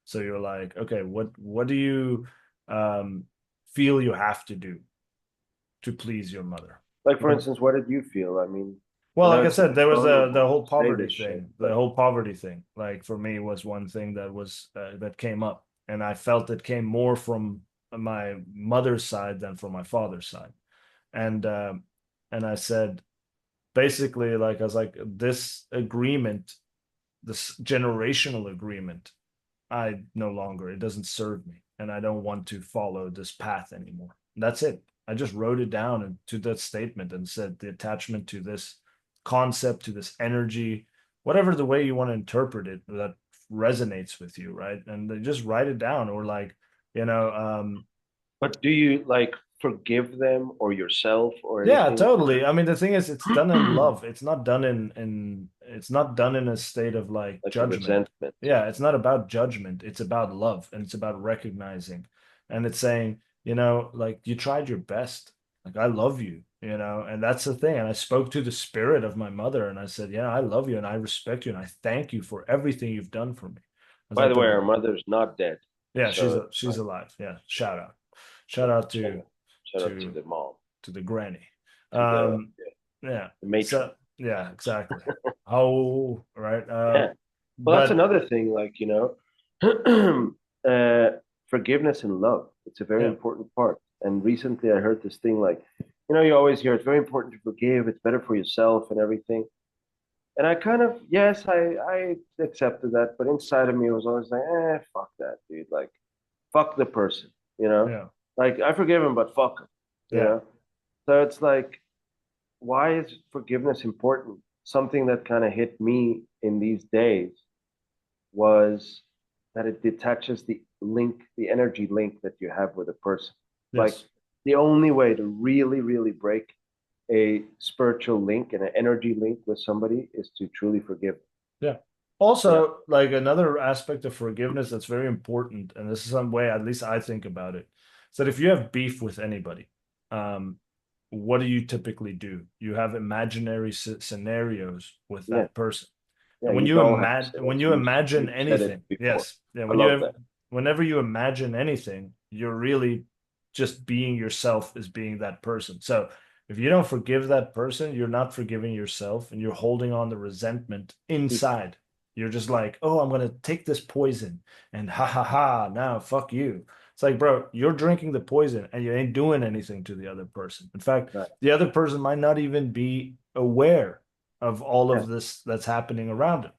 [SPEAKER 1] So you're like, okay, what do you um, feel you have to do to please your mother?
[SPEAKER 2] like, for
[SPEAKER 1] What
[SPEAKER 2] instance, what did you feel? I mean, I
[SPEAKER 1] Well,
[SPEAKER 2] know
[SPEAKER 1] like I
[SPEAKER 2] it's
[SPEAKER 1] said, there was the
[SPEAKER 2] vulnerable
[SPEAKER 1] whole
[SPEAKER 2] to say
[SPEAKER 1] poverty
[SPEAKER 2] this shit,
[SPEAKER 1] thing. The
[SPEAKER 2] but
[SPEAKER 1] whole poverty thing, like for me, was one thing that was that came up, and I felt it came more from my mother's side than from my father's side. And and I said basically, like I was like, this agreement, this generational agreement, I no longer, it doesn't serve me, and I don't want to follow this path anymore. That's it. I just wrote it down to that statement and said the attachment to this concept, to this energy, whatever the way you want to interpret it, that resonates with you, right? And they just write it down, or like, you know,
[SPEAKER 2] do you like forgive them or yourself or
[SPEAKER 1] yeah,
[SPEAKER 2] anything like
[SPEAKER 1] totally. I mean, the thing is, it's done in
[SPEAKER 2] that?
[SPEAKER 1] love. It's not done it's not done in a state of like
[SPEAKER 2] Like a
[SPEAKER 1] judgment.
[SPEAKER 2] resentment.
[SPEAKER 1] Yeah, it's not about judgment. It's about love, and it's about recognizing. And it's saying, like you tried your best. Like I love you, and that's the thing. And I spoke to the spirit of my mother and I said, yeah, I love you and I respect you and I thank you for everything you've done for me. I was
[SPEAKER 2] By
[SPEAKER 1] like
[SPEAKER 2] the way,
[SPEAKER 1] the
[SPEAKER 2] our mother's not dead,
[SPEAKER 1] Yeah,
[SPEAKER 2] so it's
[SPEAKER 1] she's
[SPEAKER 2] fine.
[SPEAKER 1] alive. Yeah, shout out. Shout
[SPEAKER 2] Yeah,
[SPEAKER 1] out
[SPEAKER 2] shout out to
[SPEAKER 1] to
[SPEAKER 2] the mom,
[SPEAKER 1] to the granny.
[SPEAKER 2] to the
[SPEAKER 1] Um, yeah.
[SPEAKER 2] the matron.
[SPEAKER 1] So yeah, exactly. How right?
[SPEAKER 2] Yeah. Well, that's
[SPEAKER 1] But
[SPEAKER 2] another thing. Like, uh, forgiveness and love. It's a very
[SPEAKER 1] yeah,
[SPEAKER 2] important part. And recently, I heard this thing like, you always hear it's very important to forgive. It's better for yourself and everything. And I kind of, yes, I accepted that, but inside of me was always like, fuck that, dude. Like, fuck the person, you know?
[SPEAKER 1] yeah,
[SPEAKER 2] Like, I forgive him, but fuck him, you
[SPEAKER 1] yeah,
[SPEAKER 2] know? So it's like, why is forgiveness important? Something that kind of hit me in these days was that it detaches the link, the energy link that you have with a person. Like,
[SPEAKER 1] yes.
[SPEAKER 2] the only way to really, really break a spiritual link and an energy link with somebody is to truly forgive them,
[SPEAKER 1] Yeah.
[SPEAKER 2] you know?
[SPEAKER 1] Also, like another aspect of forgiveness that's very important, and this is some way, at least I think about it, is that if you have beef with anybody, um, what do you typically do? You have imaginary scenarios with
[SPEAKER 2] Yeah.
[SPEAKER 1] that person.
[SPEAKER 2] Yeah.
[SPEAKER 1] And
[SPEAKER 2] You doll house
[SPEAKER 1] when
[SPEAKER 2] it.
[SPEAKER 1] you imagine
[SPEAKER 2] You've said it
[SPEAKER 1] anything,
[SPEAKER 2] before.
[SPEAKER 1] yes, yeah,
[SPEAKER 2] I love that.
[SPEAKER 1] whenever you imagine anything, you're really just being yourself as being that person. So if you don't forgive that person, you're not forgiving yourself and you're holding on the resentment inside. You're just like, oh, I'm gonna take this poison and ha ha ha, now fuck you. It's like, bro, you're drinking the poison and you ain't doing anything to the other person. In fact,
[SPEAKER 2] Right.
[SPEAKER 1] the other person might not even be aware of all
[SPEAKER 2] Yeah.
[SPEAKER 1] of this that's happening around him.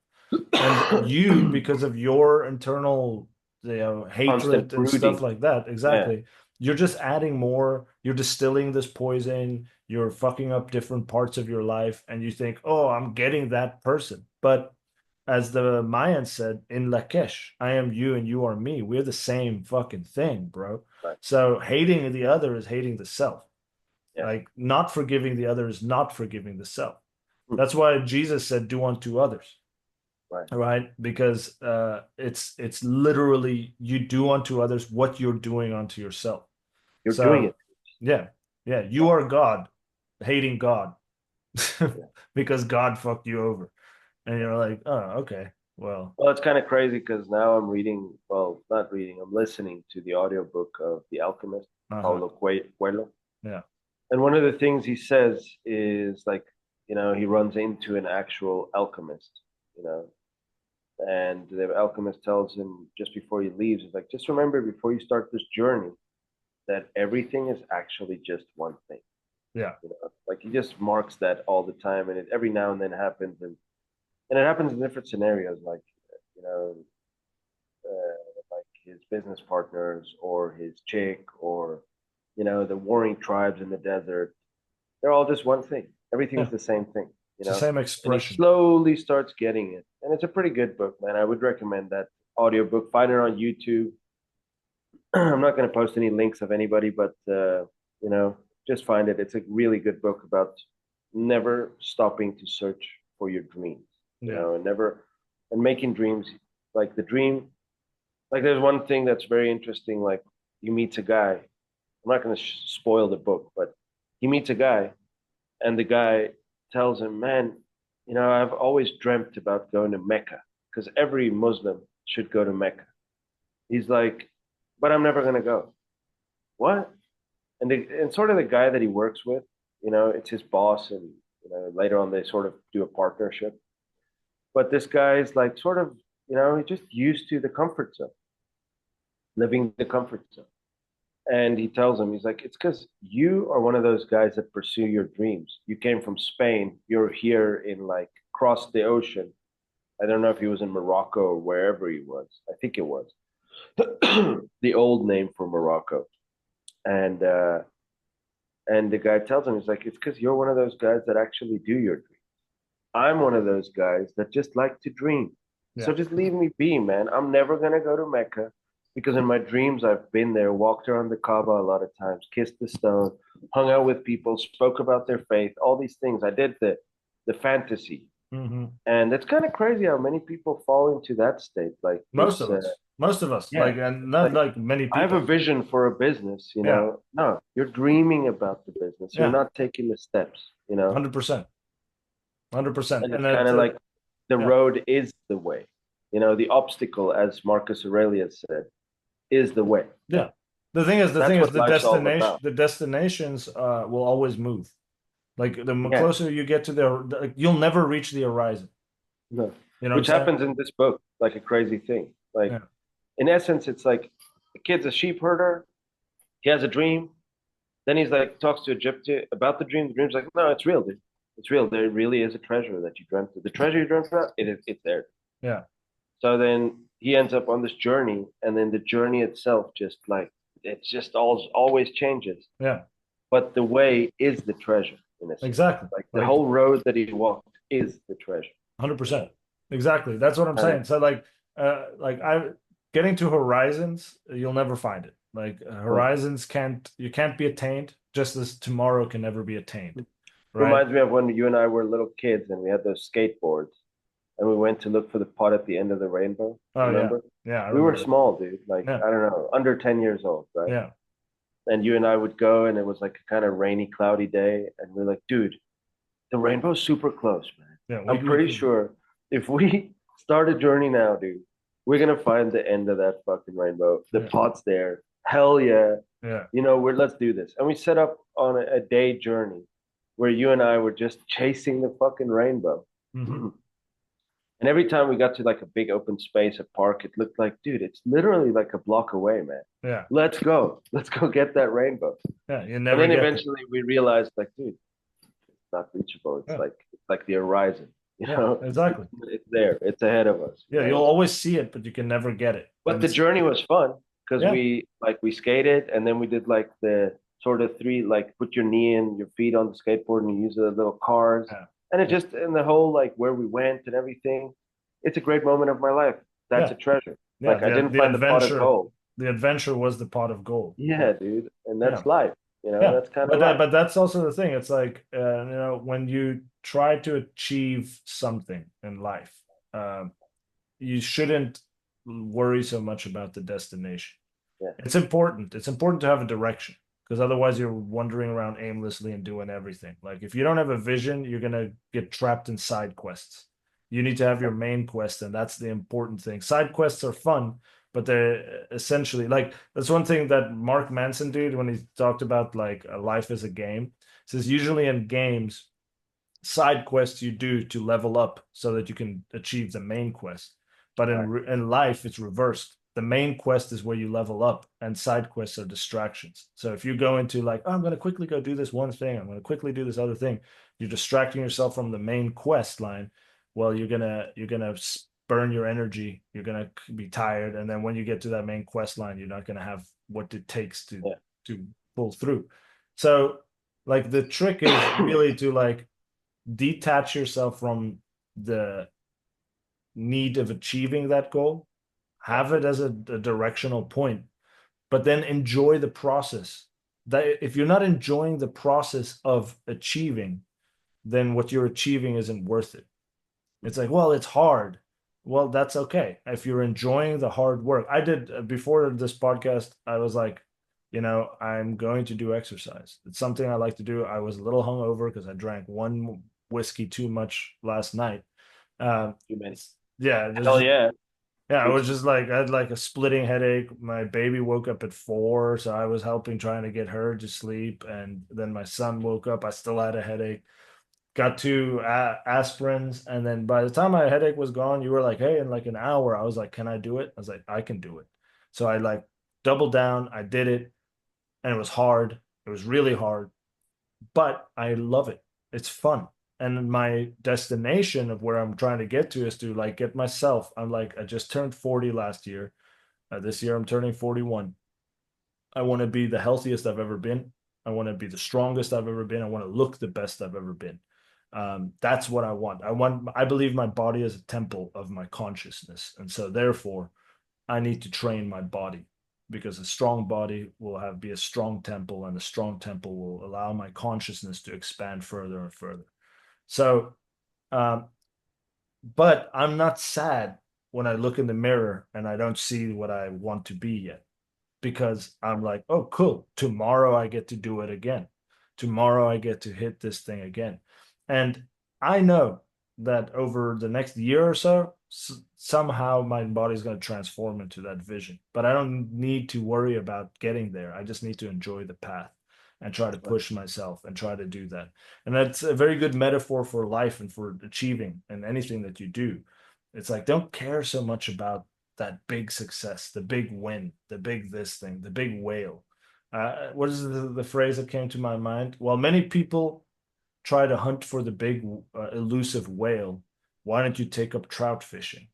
[SPEAKER 1] And you, because of your internal,
[SPEAKER 2] Constant
[SPEAKER 1] hatred and stuff
[SPEAKER 2] brooding.
[SPEAKER 1] like that,
[SPEAKER 2] Yeah.
[SPEAKER 1] exactly, you're just adding more, you're distilling this poison, you're fucking up different parts of your life, and you think, oh, I'm getting that person. But as the Mayans said in Lakesh, I am you and you are me. We're the same fucking thing, bro.
[SPEAKER 2] Right.
[SPEAKER 1] So hating the other is hating the self.
[SPEAKER 2] Yeah.
[SPEAKER 1] Like not forgiving the other is not forgiving the self.
[SPEAKER 2] Hmm.
[SPEAKER 1] That's why Jesus said, do unto others,
[SPEAKER 2] Right.
[SPEAKER 1] right? Because it's literally you do unto others what you're doing unto yourself.
[SPEAKER 2] You're doing
[SPEAKER 1] So
[SPEAKER 2] it.
[SPEAKER 1] yeah, yeah, you
[SPEAKER 2] Right.
[SPEAKER 1] are God, hating God
[SPEAKER 2] Yeah.
[SPEAKER 1] because God fucked you over. And you're like, oh, okay. Well,
[SPEAKER 2] Well, it's kind of crazy because now I'm reading, well, not reading, I'm listening to the audiobook of The Alchemist,
[SPEAKER 1] uh-huh.
[SPEAKER 2] Paulo Coelho.
[SPEAKER 1] Yeah.
[SPEAKER 2] And one of the things he says is like, he runs into an actual alchemist, you know, and the alchemist tells him just before he leaves, he's like, just remember before you start this journey that everything is actually just one thing.
[SPEAKER 1] Yeah.
[SPEAKER 2] Like he just marks that all the time, and it every now and then happens, and it happens in different scenarios, like you know, like his business partners or his chick or the warring tribes in the desert. They're all just one thing. Everything's
[SPEAKER 1] Yeah.
[SPEAKER 2] the same thing,
[SPEAKER 1] It's the same
[SPEAKER 2] and he
[SPEAKER 1] expression.
[SPEAKER 2] slowly starts getting it, and it's a pretty good book, man. I would recommend that audiobook. Find it on YouTube. I'm not going to post any links of anybody, but just find it. It's a really good book about never stopping to search for your dreams.
[SPEAKER 1] Yeah.
[SPEAKER 2] and never, and making dreams, like the dream, like there's one thing that's very interesting. Like you meet a guy, I'm not going to spoil the book, but he meets a guy, and the guy tells him, man, I've always dreamt about going to Mecca because every Muslim should go to Mecca. He's like, but I'm never going to go. What? And sort of the guy that he works with, it's his boss, and later on they sort of do a partnership. But this guy is like sort of, he's just used to the comfort zone, living the comfort zone. And he tells him, he's like, it's because you are one of those guys that pursue your dreams. You came from Spain, you're here in like across the ocean. I don't know if he was in Morocco or wherever he was. I think it was the old name for Morocco. And the guy tells him, he's like, it's because you're one of those guys that actually do your dreams. I'm one of those guys that just like to dream. So
[SPEAKER 1] Yeah.
[SPEAKER 2] just leave me be, man. I'm never gonna go to Mecca because in my dreams I've been there, walked around the Kaaba a lot of times, kissed the stone, hung out with people, spoke about their faith, all these things. I did the fantasy.
[SPEAKER 1] Hmm.
[SPEAKER 2] And it's kind of crazy how many people fall into that state. Like this,
[SPEAKER 1] Most of us,
[SPEAKER 2] yeah,
[SPEAKER 1] like, and not
[SPEAKER 2] like
[SPEAKER 1] like many
[SPEAKER 2] I have a
[SPEAKER 1] people.
[SPEAKER 2] vision for a business,
[SPEAKER 1] Yeah.
[SPEAKER 2] No, you're dreaming about the business. You're
[SPEAKER 1] Yeah.
[SPEAKER 2] not taking the steps.
[SPEAKER 1] 100%. 100%.
[SPEAKER 2] And
[SPEAKER 1] And
[SPEAKER 2] it's kind
[SPEAKER 1] that,
[SPEAKER 2] of like the
[SPEAKER 1] yeah.
[SPEAKER 2] road is the way. The obstacle, as Marcus Aurelius said, is the way.
[SPEAKER 1] Yeah. The thing
[SPEAKER 2] That's
[SPEAKER 1] is,
[SPEAKER 2] what life's all about.
[SPEAKER 1] the destinations will always move. Like the
[SPEAKER 2] Yeah,
[SPEAKER 1] closer you get to like, you'll never reach the horizon.
[SPEAKER 2] no.
[SPEAKER 1] You know what I'm
[SPEAKER 2] Which
[SPEAKER 1] saying?
[SPEAKER 2] happens in this book, like a crazy thing. Like
[SPEAKER 1] Yeah.
[SPEAKER 2] in essence, it's like the kid's a sheep herder. He has a dream. Then he's like talks to Egypt about the dream. The dream's like, no, it's real, dude. It's real. There really is a treasure that you dreamt of. The treasure you dreamt about, it's there.
[SPEAKER 1] Yeah.
[SPEAKER 2] So then he ends up on this journey, and then the journey itself just like it's just always changes.
[SPEAKER 1] Yeah.
[SPEAKER 2] But the way is the treasure in a sense.
[SPEAKER 1] Exactly.
[SPEAKER 2] Like the
[SPEAKER 1] Like
[SPEAKER 2] whole road that he walked is the treasure.
[SPEAKER 1] 100%. Exactly. That's what I'm
[SPEAKER 2] Kind of,
[SPEAKER 1] saying. So like I getting to horizons, you'll never find it. Like horizons you can't be attained, just as tomorrow can never be attained. Right?
[SPEAKER 2] reminds me of when you and I were little kids and we had those skateboards and we went to look for the pot at the end of the rainbow.
[SPEAKER 1] Oh yeah.
[SPEAKER 2] Remember?
[SPEAKER 1] Yeah, I
[SPEAKER 2] We were
[SPEAKER 1] remember.
[SPEAKER 2] small, dude. Like
[SPEAKER 1] Yeah.
[SPEAKER 2] I don't know, under 10 years old, right?
[SPEAKER 1] Yeah.
[SPEAKER 2] And you and I would go, and it was like a kind of rainy, cloudy day, and we're like, dude, the rainbow's super close, man.
[SPEAKER 1] Yeah.
[SPEAKER 2] I'm pretty sure if we start a journey now, dude, we're gonna find the end of that fucking rainbow. The
[SPEAKER 1] Yeah.
[SPEAKER 2] pot's there. Hell yeah.
[SPEAKER 1] Yeah.
[SPEAKER 2] Let's do this. And we set up on a day journey where you and I were just chasing the fucking rainbow.
[SPEAKER 1] Hmm.
[SPEAKER 2] And every time we got to like a big open space, a park, it looked like, dude, it's literally like a block away, man.
[SPEAKER 1] Yeah.
[SPEAKER 2] Let's go. Let's go get that rainbow.
[SPEAKER 1] Yeah. You
[SPEAKER 2] And
[SPEAKER 1] never
[SPEAKER 2] then
[SPEAKER 1] get
[SPEAKER 2] eventually we realized, like, dude, it's not reachable.
[SPEAKER 1] yeah.
[SPEAKER 2] It's like the horizon.
[SPEAKER 1] Yeah. Exactly.
[SPEAKER 2] It's there. It's ahead of us.
[SPEAKER 1] Yeah. You'll always see it, but you can never get it.
[SPEAKER 2] But the journey was fun because
[SPEAKER 1] yeah.
[SPEAKER 2] we skated, and then we did like the sort of three, like put your knee and your feet on the skateboard and you use the little cars.
[SPEAKER 1] Yeah.
[SPEAKER 2] And it just, and the whole like where we went and everything, it's a great moment of my life. That's
[SPEAKER 1] Yeah.
[SPEAKER 2] a treasure.
[SPEAKER 1] Yeah.
[SPEAKER 2] Like I didn't find the pot of gold.
[SPEAKER 1] The adventure was the pot of gold.
[SPEAKER 2] Yeah, dude. And
[SPEAKER 1] Yeah.
[SPEAKER 2] that's life.
[SPEAKER 1] Yeah.
[SPEAKER 2] That's kind of life.
[SPEAKER 1] But that's also the thing. It's like when you try to achieve something in life, you shouldn't worry so much about the destination.
[SPEAKER 2] Yeah.
[SPEAKER 1] It's important. It's important to have a direction, because otherwise you're wandering around aimlessly and doing everything. Like if you don't have a vision, you're gonna get trapped in side quests. You need to have your main quest, and that's the important thing. Side quests are fun, but they're essentially like that's one thing that Mark Manson did when he talked about like life as a game. He says usually in games, side quests you do to level up so that you can achieve the main quest. But in life, it's reversed. The main quest is where you level up, and side quests are distractions. So if you go into like, oh, I'm going to quickly go do this one thing, I'm going to quickly do this other thing, you're distracting yourself from the main quest line. Well, you're gonna burn your energy. You're gonna be tired, and then when you get to that main quest line, you're not gonna have what it takes to pull through. So, like the trick is really to like detach yourself from the need of achieving that goal, have it as a directional point, but then enjoy the process. That if you're not enjoying the process of achieving, then what you're achieving isn't worth it. It's like, well, it's hard. Well, that's okay. If you're enjoying the hard work. I did before this podcast, I was like, I'm going to do exercise. It's something I like to do. I was a little hungover because I drank one whiskey too much last night.
[SPEAKER 2] Too many.
[SPEAKER 1] Yeah,
[SPEAKER 2] Hell yeah.
[SPEAKER 1] yeah, I
[SPEAKER 2] Me
[SPEAKER 1] was
[SPEAKER 2] too.
[SPEAKER 1] just like I had like a splitting headache. My baby woke up at 4, so I was helping trying to get her to sleep, and then my son woke up. I still had a headache. Got two aspirins, and then by the time my headache was gone, you were like, "Hey, in like an hour." I was like, "Can I do it?" I was like, "I can do it." So I like doubled down. I did it, and it was hard. It was really hard, but I love it. It's fun. And my destination of where I'm trying to get to is to like get myself. I'm like, I just turned 40 last year. This year I'm turning 41. I want to be the healthiest I've ever been. I want to be the strongest I've ever been. I want to look the best I've ever been. That's what I want. I believe my body is a temple of my consciousness. And so therefore I need to train my body because a strong body will be a strong temple, and a strong temple will allow my consciousness to expand further and further. So, um, but I'm not sad when I look in the mirror and I don't see what I want to be yet, because I'm like, oh, cool. Tomorrow I get to do it again. Tomorrow I get to hit this thing again. And I know that over the next year or so, somehow my body's going to transform into that vision. But I don't need to worry about getting there. I just need to enjoy the path and try to
[SPEAKER 2] Right.
[SPEAKER 1] push myself and try to do that. And that's a very good metaphor for life and for achieving and anything that you do. It's like, don't care so much about that big success, the big win, the big this thing, the big whale. What is the phrase that came to my mind? Well, many people try to hunt for the big elusive whale. Why don't you take up trout fishing?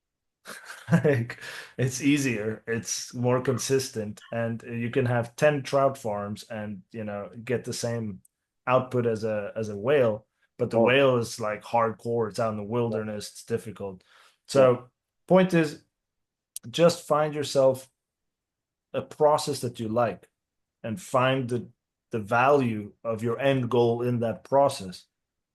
[SPEAKER 1] Like, it's easier, it's more consistent, and you can have 10 trout farms and get the same output as a whale, but the
[SPEAKER 2] More.
[SPEAKER 1] whale is like hardcore, it's out in the
[SPEAKER 2] Yeah.
[SPEAKER 1] wilderness, it's difficult.
[SPEAKER 2] Yeah.
[SPEAKER 1] So point is, just find yourself a process that you like and find the value of your end goal in that process,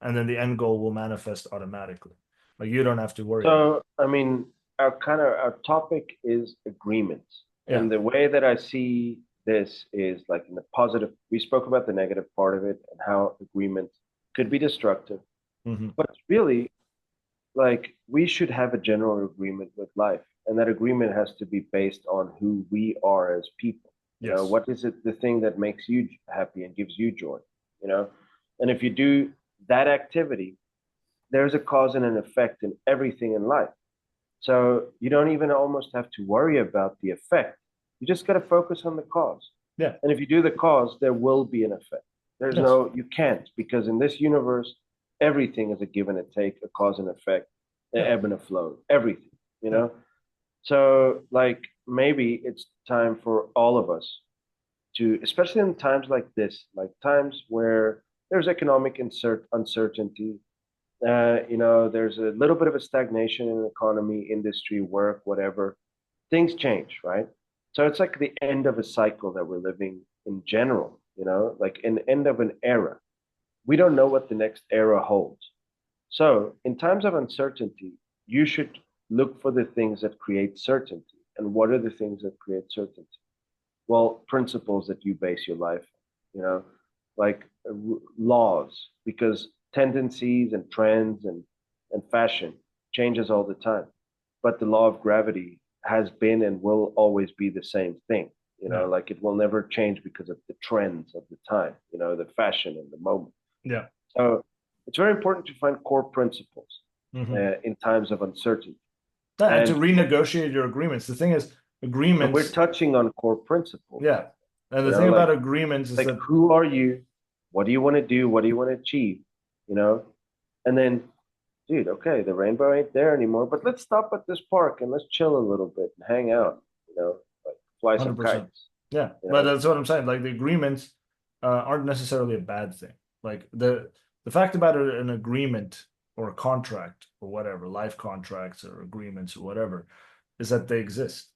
[SPEAKER 1] and then the end goal will manifest automatically. Like, you don't have to worry about
[SPEAKER 2] So, I mean, our topic is agreements.
[SPEAKER 1] it. Yeah.
[SPEAKER 2] And the way that I see this is like in the positive, we spoke about the negative part of it and how agreements could be destructive.
[SPEAKER 1] Hmm.
[SPEAKER 2] But really, like we should have a general agreement with life. And that agreement has to be based on who we are as people.
[SPEAKER 1] Yes.
[SPEAKER 2] What is it the thing that makes you happy and gives you joy? You know, and if you do that activity, there's a cause and an effect in everything in life. So you don't even almost have to worry about the effect. You just got to focus on the cause.
[SPEAKER 1] Yeah.
[SPEAKER 2] And if you do the cause, there will be an effect. There's
[SPEAKER 1] Yes.
[SPEAKER 2] no, you can't, because in this universe, everything is a give and a take, a cause and effect, an
[SPEAKER 1] Yeah.
[SPEAKER 2] ebb and a flow, everything, you
[SPEAKER 1] Yeah.
[SPEAKER 2] know? So, like, maybe it's time for all of us to, especially in times like this, like times where there's economic uncertainty, there's a little bit of a stagnation in the economy, industry, work, whatever. Things change, right? So it's like the end of a cycle that we're living in general, like an end of an era. We don't know what the next era holds. So in times of uncertainty, you should look for the things that create certainty. And what are the things that create certainty? Well, principles that you base your life, you know, like laws, because tendencies and trends and fashion changes all the time. But the law of gravity has been and will always be the same thing.
[SPEAKER 1] Yeah.
[SPEAKER 2] Like it will never change because of the trends of the time, the fashion and the moment.
[SPEAKER 1] Yeah.
[SPEAKER 2] So it's very important to find core principles
[SPEAKER 1] Hmm.
[SPEAKER 2] in times of uncertainty.
[SPEAKER 1] And to
[SPEAKER 2] And
[SPEAKER 1] renegotiate your agreements. The thing is,
[SPEAKER 2] so we're
[SPEAKER 1] agreements.
[SPEAKER 2] touching on core principles
[SPEAKER 1] Yeah.
[SPEAKER 2] now.
[SPEAKER 1] And the thing about
[SPEAKER 2] Like
[SPEAKER 1] agreements is
[SPEAKER 2] like
[SPEAKER 1] that
[SPEAKER 2] who are you? What do you want to do? What do you want to achieve? You know? And then, dude, okay, the rainbow ain't there anymore, but let's stop at this park and let's chill a little bit and hang out, like fly some
[SPEAKER 1] 100%.
[SPEAKER 2] kites,
[SPEAKER 1] Yeah.
[SPEAKER 2] you
[SPEAKER 1] But
[SPEAKER 2] know?
[SPEAKER 1] that's what I'm saying. Like, the agreements aren't necessarily a bad thing. Like, the fact about an agreement or a contract or whatever, life contracts or agreements or whatever, is that they exist.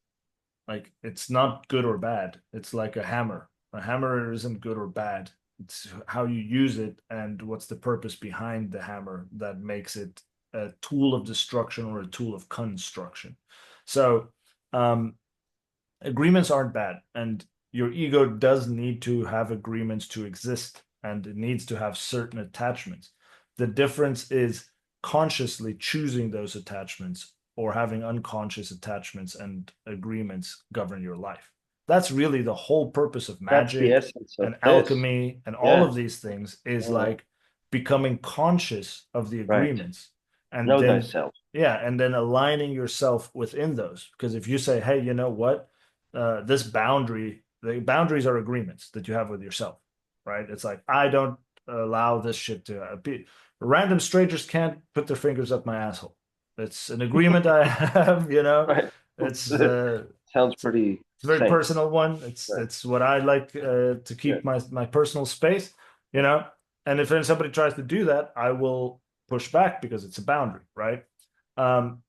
[SPEAKER 1] Like, it's not good or bad. It's like a hammer. A hammer isn't good or bad. It's how you use it and what's the purpose behind the hammer that makes it a tool of destruction or a tool of construction. So um, agreements aren't bad, and your ego does need to have agreements to exist, and it needs to have certain attachments. The difference is consciously choosing those attachments or having unconscious attachments and agreements govern your life. That's really the whole purpose of
[SPEAKER 2] That's the
[SPEAKER 1] magic
[SPEAKER 2] essence of
[SPEAKER 1] and
[SPEAKER 2] this.
[SPEAKER 1] alchemy and all
[SPEAKER 2] Yeah.
[SPEAKER 1] of these things, is
[SPEAKER 2] Yeah.
[SPEAKER 1] like becoming conscious of the
[SPEAKER 2] Right.
[SPEAKER 1] agreements, and
[SPEAKER 2] Know
[SPEAKER 1] then
[SPEAKER 2] thyself.
[SPEAKER 1] yeah, and then aligning yourself within those. Because if you say, hey, you know what, this boundary, the boundaries are agreements that you have with yourself, right? It's like, I don't allow this shit to be. Random strangers can't put their fingers up my asshole. It's an agreement I have, you know.
[SPEAKER 2] Right.
[SPEAKER 1] It's
[SPEAKER 2] Sounds
[SPEAKER 1] it's
[SPEAKER 2] pretty
[SPEAKER 1] a very
[SPEAKER 2] safe.
[SPEAKER 1] personal one. It's
[SPEAKER 2] Right.
[SPEAKER 1] it's what I like to
[SPEAKER 2] Yeah.
[SPEAKER 1] keep my personal space, you know. And if somebody tries to do that, I will push back because it's a boundary, right? Um,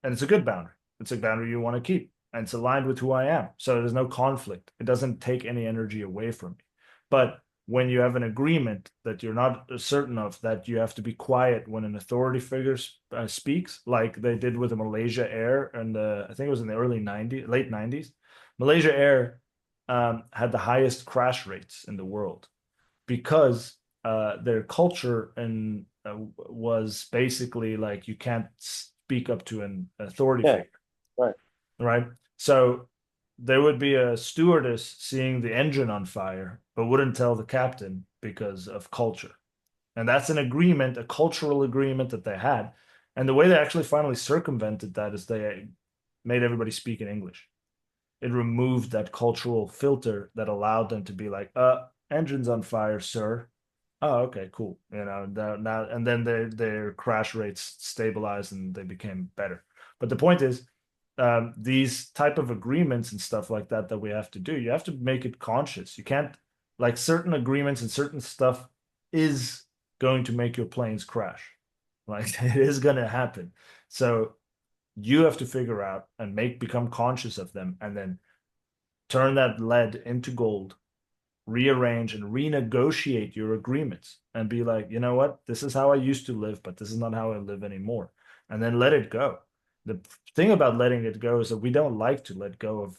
[SPEAKER 1] and it's a good boundary. It's a boundary you want to keep, and it's aligned with who I am. So there's no conflict. It doesn't take any energy away from me. But when you have an agreement that you're not certain of, that you have to be quiet when an authority figure speaks, like they did with the Malaysia Air, and I think it was in the early '90s, late '90s. Malaysia Air had the highest crash rates in the world because their culture and was basically like you can't speak up to an authority
[SPEAKER 2] Yeah.
[SPEAKER 1] figure,
[SPEAKER 2] Right.
[SPEAKER 1] right? So there would be a stewardess seeing the engine on fire, but wouldn't tell the captain because of culture. And that's an agreement, a cultural agreement that they had. And the way they actually finally circumvented that is they made everybody speak in English. It removed that cultural filter that allowed them to be like, engine's on fire, sir. Oh, okay, cool. You know, now and then their crash rates stabilized and they became better. But the point is, these type of agreements and stuff like that that we have to do, you have to make it conscious. You can't, like, certain agreements and certain stuff is going to make your planes crash. Like it is going to happen. So you have to figure out and become conscious of them, and then turn that lead into gold, rearrange and renegotiate your agreements and be like, you know what, this is how I used to live, but this is not how I live anymore. And then let it go. The thing about letting it go is that we don't like to let go of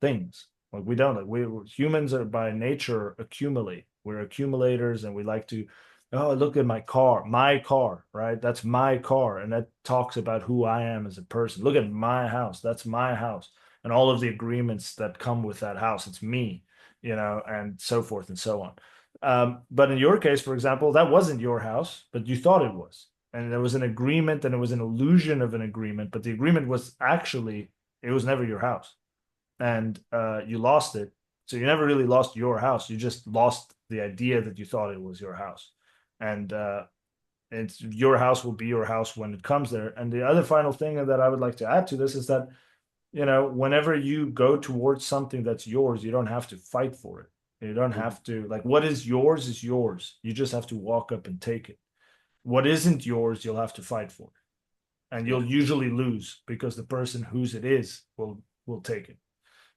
[SPEAKER 1] things. Like we don't like we humans are by nature accumulate. We're accumulators and we like to, oh, look at my car, right? That's my car. And that talks about who I am as a person. Look at my house. That's my house. And all of the agreements that come with that house. It's me, you know, and so forth and so on. But in your case, for example, that wasn't your house, but you thought it was. And there was an agreement and it was an illusion of an agreement, but the agreement was actually, it was never your house. And you lost it. So you never really lost your house. You just lost the idea that you thought it was your house. And it's your house will be your house when it comes there. And the other final thing that I would like to add to this is that, you know, whenever you go towards something that's yours, you don't have to fight for it. You don't
[SPEAKER 2] Mhm.
[SPEAKER 1] have to, like, what is yours is yours. You just have to walk up and take it. What isn't yours, you'll have to fight for. And
[SPEAKER 2] Yeah.
[SPEAKER 1] you'll usually lose because the person whose it is will take it.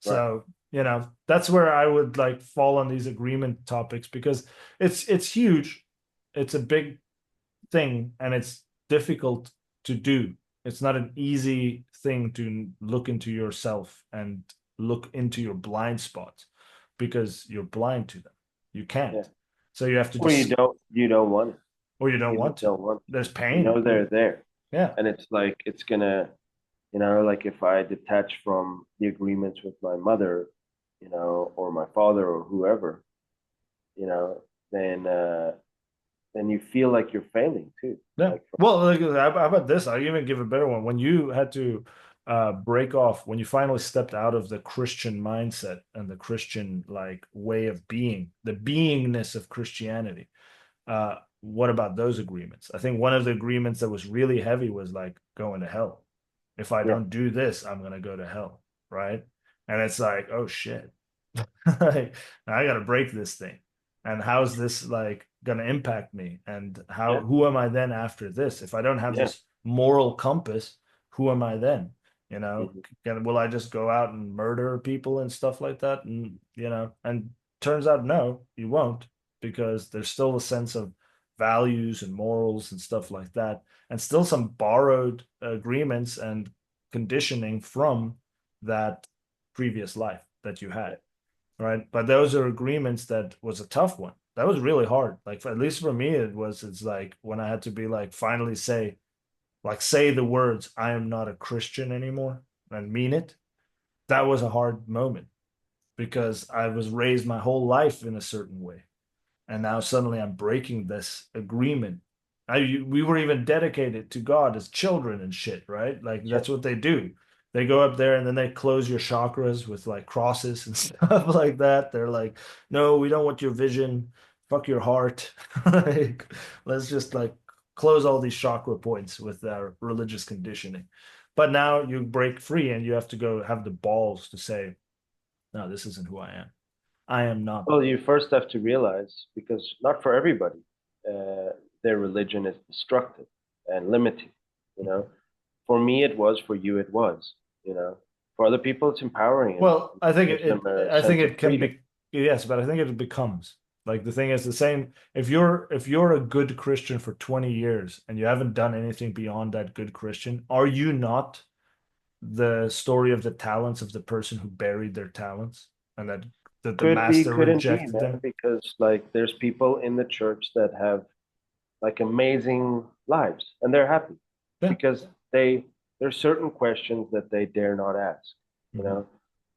[SPEAKER 2] Right.
[SPEAKER 1] So, you know, that's where I would like fall on these agreement topics because it's huge. It's a big thing and it's difficult to do. It's not an easy thing to look into yourself and look into your blind spots because you're blind to them. You
[SPEAKER 2] Yeah.
[SPEAKER 1] can't. So you have to
[SPEAKER 2] Or
[SPEAKER 1] just,
[SPEAKER 2] you don't want it.
[SPEAKER 1] or you don't
[SPEAKER 2] You
[SPEAKER 1] want
[SPEAKER 2] just
[SPEAKER 1] to.
[SPEAKER 2] don't want
[SPEAKER 1] There's
[SPEAKER 2] to. You
[SPEAKER 1] pain.
[SPEAKER 2] know they're there.
[SPEAKER 1] Yeah.
[SPEAKER 2] And it's like it's gonna, like if I detach from the agreements with my mother, or my father or whoever, you know, then you feel like you're failing too.
[SPEAKER 1] Yeah.
[SPEAKER 2] Like
[SPEAKER 1] Well, like, how about this? I'll even give a better one. When you had to break off, when you finally stepped out of the Christian mindset and the Christian like way of being, the beingness of Christianity, what about those agreements? I think one of the agreements that was really heavy was like going to hell. If I
[SPEAKER 2] yeah,
[SPEAKER 1] don't do this, I'm gonna go to hell, right? And it's like, oh shit. Like, I got to break this thing. And how's this like going to impact me? And
[SPEAKER 2] yeah,
[SPEAKER 1] who am I then after this? If I don't have
[SPEAKER 2] yeah.
[SPEAKER 1] this moral compass, who am I then? You know,
[SPEAKER 2] Mhm.
[SPEAKER 1] will I just go out and murder people and stuff like that? And, you know, and turns out, no, you won't, because there's still a sense of values and morals and stuff like that, and still some borrowed agreements and conditioning from that previous life that you had, right? But those are agreements that was a tough one. That was really hard. Like at least for me, it's like when I had to be like finally say the words, I am not a Christian anymore and mean it. That was a hard moment because I was raised my whole life in a certain way. And now suddenly I'm breaking this agreement. We were even dedicated to God as children and shit, right? Like
[SPEAKER 2] Yeah.
[SPEAKER 1] that's what they do. They go up there and then they close your chakras with like crosses and stuff like that. They're like, no, we don't want your vision. Fuck your heart. Like, let's just like close all these chakra points with our religious conditioning. But now you break free and you have to go have the balls to say, no, this isn't who I am. I am not.
[SPEAKER 2] Well, you first have to realize, because not for everybody, uh, their religion is destructive and limiting. You know, for me it was, for you it was. You know, for other people it's empowering and
[SPEAKER 1] Well, I think
[SPEAKER 2] gives them a
[SPEAKER 1] I think
[SPEAKER 2] sense of
[SPEAKER 1] it can
[SPEAKER 2] freedom.
[SPEAKER 1] be yes, but I think it becomes like the thing is the same. If you're a good Christian for 20 years and you haven't done anything beyond that good Christian, are you not the story of the talents of the person who buried their talents and that the
[SPEAKER 2] Could be,
[SPEAKER 1] master
[SPEAKER 2] couldn't be,
[SPEAKER 1] rejected
[SPEAKER 2] man,
[SPEAKER 1] them?
[SPEAKER 2] because like there's people in the church that have like amazing lives and they're happy
[SPEAKER 1] Yeah.
[SPEAKER 2] because there's certain questions that they dare not ask. You
[SPEAKER 1] Mhm.
[SPEAKER 2] know,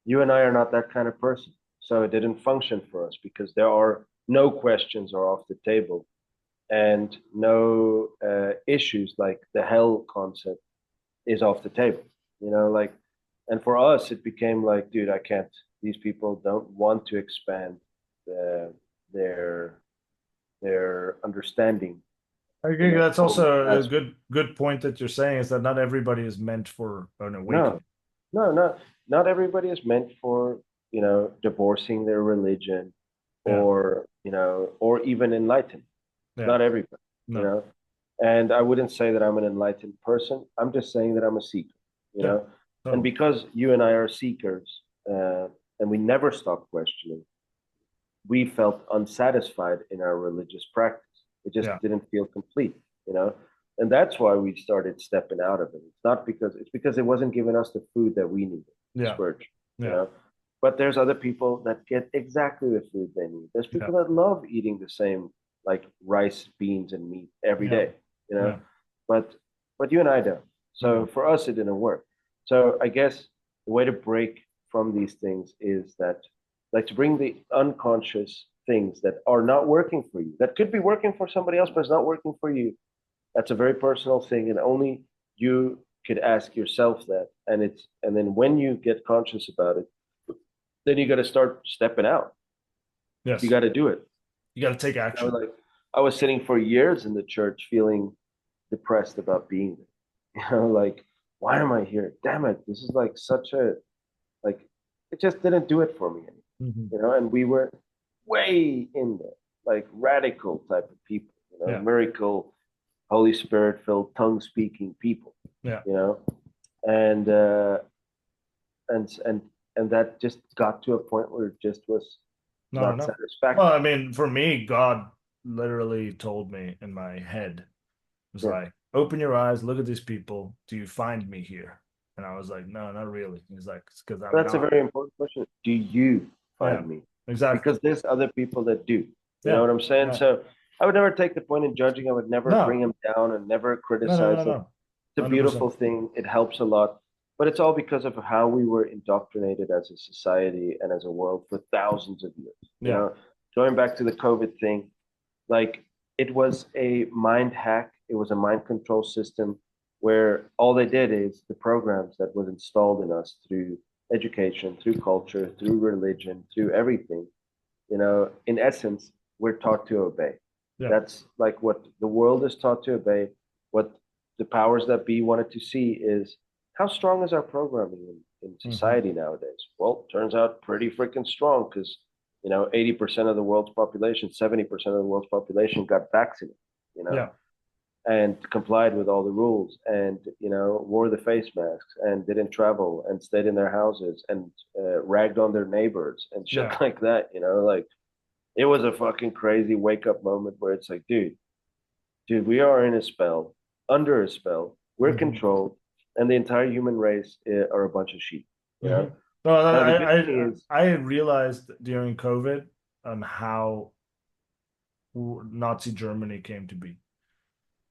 [SPEAKER 2] you and I are not that kind of person, so it didn't function for us because there are no questions are off the table and no issues like the hell concept is off the table. You know, like, and for us, it became like, dude, I can't. These people don't want to expand the, their their understanding
[SPEAKER 1] I
[SPEAKER 2] in
[SPEAKER 1] think
[SPEAKER 2] a
[SPEAKER 1] that's
[SPEAKER 2] whole
[SPEAKER 1] also a
[SPEAKER 2] aspect.
[SPEAKER 1] good point that you're saying is that not everybody is meant for an
[SPEAKER 2] No,
[SPEAKER 1] awakening.
[SPEAKER 2] no, not everybody is meant for, divorcing their religion
[SPEAKER 1] Yeah.
[SPEAKER 2] or, or even enlightened.
[SPEAKER 1] Yeah.
[SPEAKER 2] Not everybody, you
[SPEAKER 1] No.
[SPEAKER 2] know. And I wouldn't say that I'm an enlightened person. I'm just saying that I'm a seeker, you
[SPEAKER 1] Yeah.
[SPEAKER 2] know. And
[SPEAKER 1] Totally.
[SPEAKER 2] because you and I are seekers, and we never stop questioning, we felt unsatisfied in our religious practice. It just
[SPEAKER 1] Yeah.
[SPEAKER 2] didn't feel complete, you know. And that's why we started stepping out of it. It's because it wasn't giving us the food that we needed,
[SPEAKER 1] Yeah.
[SPEAKER 2] spiritual, you
[SPEAKER 1] Yeah.
[SPEAKER 2] know. But there's other people that get exactly the food they need. There's
[SPEAKER 1] Yeah.
[SPEAKER 2] people that love eating the same like rice, beans, and meat every
[SPEAKER 1] Yeah.
[SPEAKER 2] day, you know.
[SPEAKER 1] Yeah.
[SPEAKER 2] But you and I don't. So
[SPEAKER 1] Mm.
[SPEAKER 2] for us, it didn't work. So I guess the way to break from these things is that like to bring the unconscious things that are not working for you, that could be working for somebody else, but it's not working for you. That's a very personal thing, and only you could ask yourself that. And then when you get conscious about it, then you got to start stepping out. You
[SPEAKER 1] Yes.
[SPEAKER 2] got to do it.
[SPEAKER 1] You got to take
[SPEAKER 2] I was
[SPEAKER 1] action.
[SPEAKER 2] like, I was sitting for years in the church feeling depressed about being there. Like, why am I here? Damn it. This is like such a, like, it just didn't do it for me anymore,
[SPEAKER 1] Hmm.
[SPEAKER 2] and we were way in there, like radical type of people,
[SPEAKER 1] Yeah.
[SPEAKER 2] miracle, Holy Spirit filled, tongue speaking people,
[SPEAKER 1] Yeah.
[SPEAKER 2] you know, and, and, and, and that just got to a point where it just was
[SPEAKER 1] Not
[SPEAKER 2] not
[SPEAKER 1] enough. Well,
[SPEAKER 2] satisfactory.
[SPEAKER 1] I mean, for me, God literally told me in my head, it was
[SPEAKER 2] Yeah.
[SPEAKER 1] like, open your eyes, look at these people. Do you find me here? And I was like, no, not really. He's like, it's because I'm
[SPEAKER 2] That's a
[SPEAKER 1] not.
[SPEAKER 2] very important question. Do you
[SPEAKER 1] Yeah.
[SPEAKER 2] find me?
[SPEAKER 1] Exactly.
[SPEAKER 2] Because there's other people that do. You know
[SPEAKER 1] Yeah.
[SPEAKER 2] what I'm saying?
[SPEAKER 1] Yeah.
[SPEAKER 2] So I would never take the point in judging. I would never bring
[SPEAKER 1] No.
[SPEAKER 2] them down and never
[SPEAKER 1] No. No. No.
[SPEAKER 2] criticize them.
[SPEAKER 1] No.
[SPEAKER 2] It's a
[SPEAKER 1] 100%.
[SPEAKER 2] beautiful thing. It helps a lot. But it's all because of how we were indoctrinated as a society and as a world for thousands of years.
[SPEAKER 1] Yeah.
[SPEAKER 2] Going back to the COVID thing, like it was a mind hack, it was a mind control system where all they did is the programs that was installed in us through education, through culture, through religion, through everything, in essence, we're taught to obey.
[SPEAKER 1] Yeah.
[SPEAKER 2] That's like what the world is taught to obey. What the powers that be wanted to see is how strong is our programming in
[SPEAKER 1] Hmm.
[SPEAKER 2] society nowadays? Well, turns out pretty freaking strong because 80% of the world's population, 70% of the world's population got vaccinated, you know,
[SPEAKER 1] Yeah.
[SPEAKER 2] and complied with all the rules and, wore the face masks and didn't travel and stayed in their houses and ragged on their neighbors and shit
[SPEAKER 1] Yeah.
[SPEAKER 2] like that, like it was a fucking crazy wake up moment where it's like, dude, dude, we are in a spell, under a spell. We're
[SPEAKER 1] Hmm.
[SPEAKER 2] controlled, and the entire human race are a bunch of sheep. You
[SPEAKER 1] Hmm.
[SPEAKER 2] know.
[SPEAKER 1] Well,
[SPEAKER 2] Now the good thing is,
[SPEAKER 1] I realized during COVID how Nazi Germany came to be.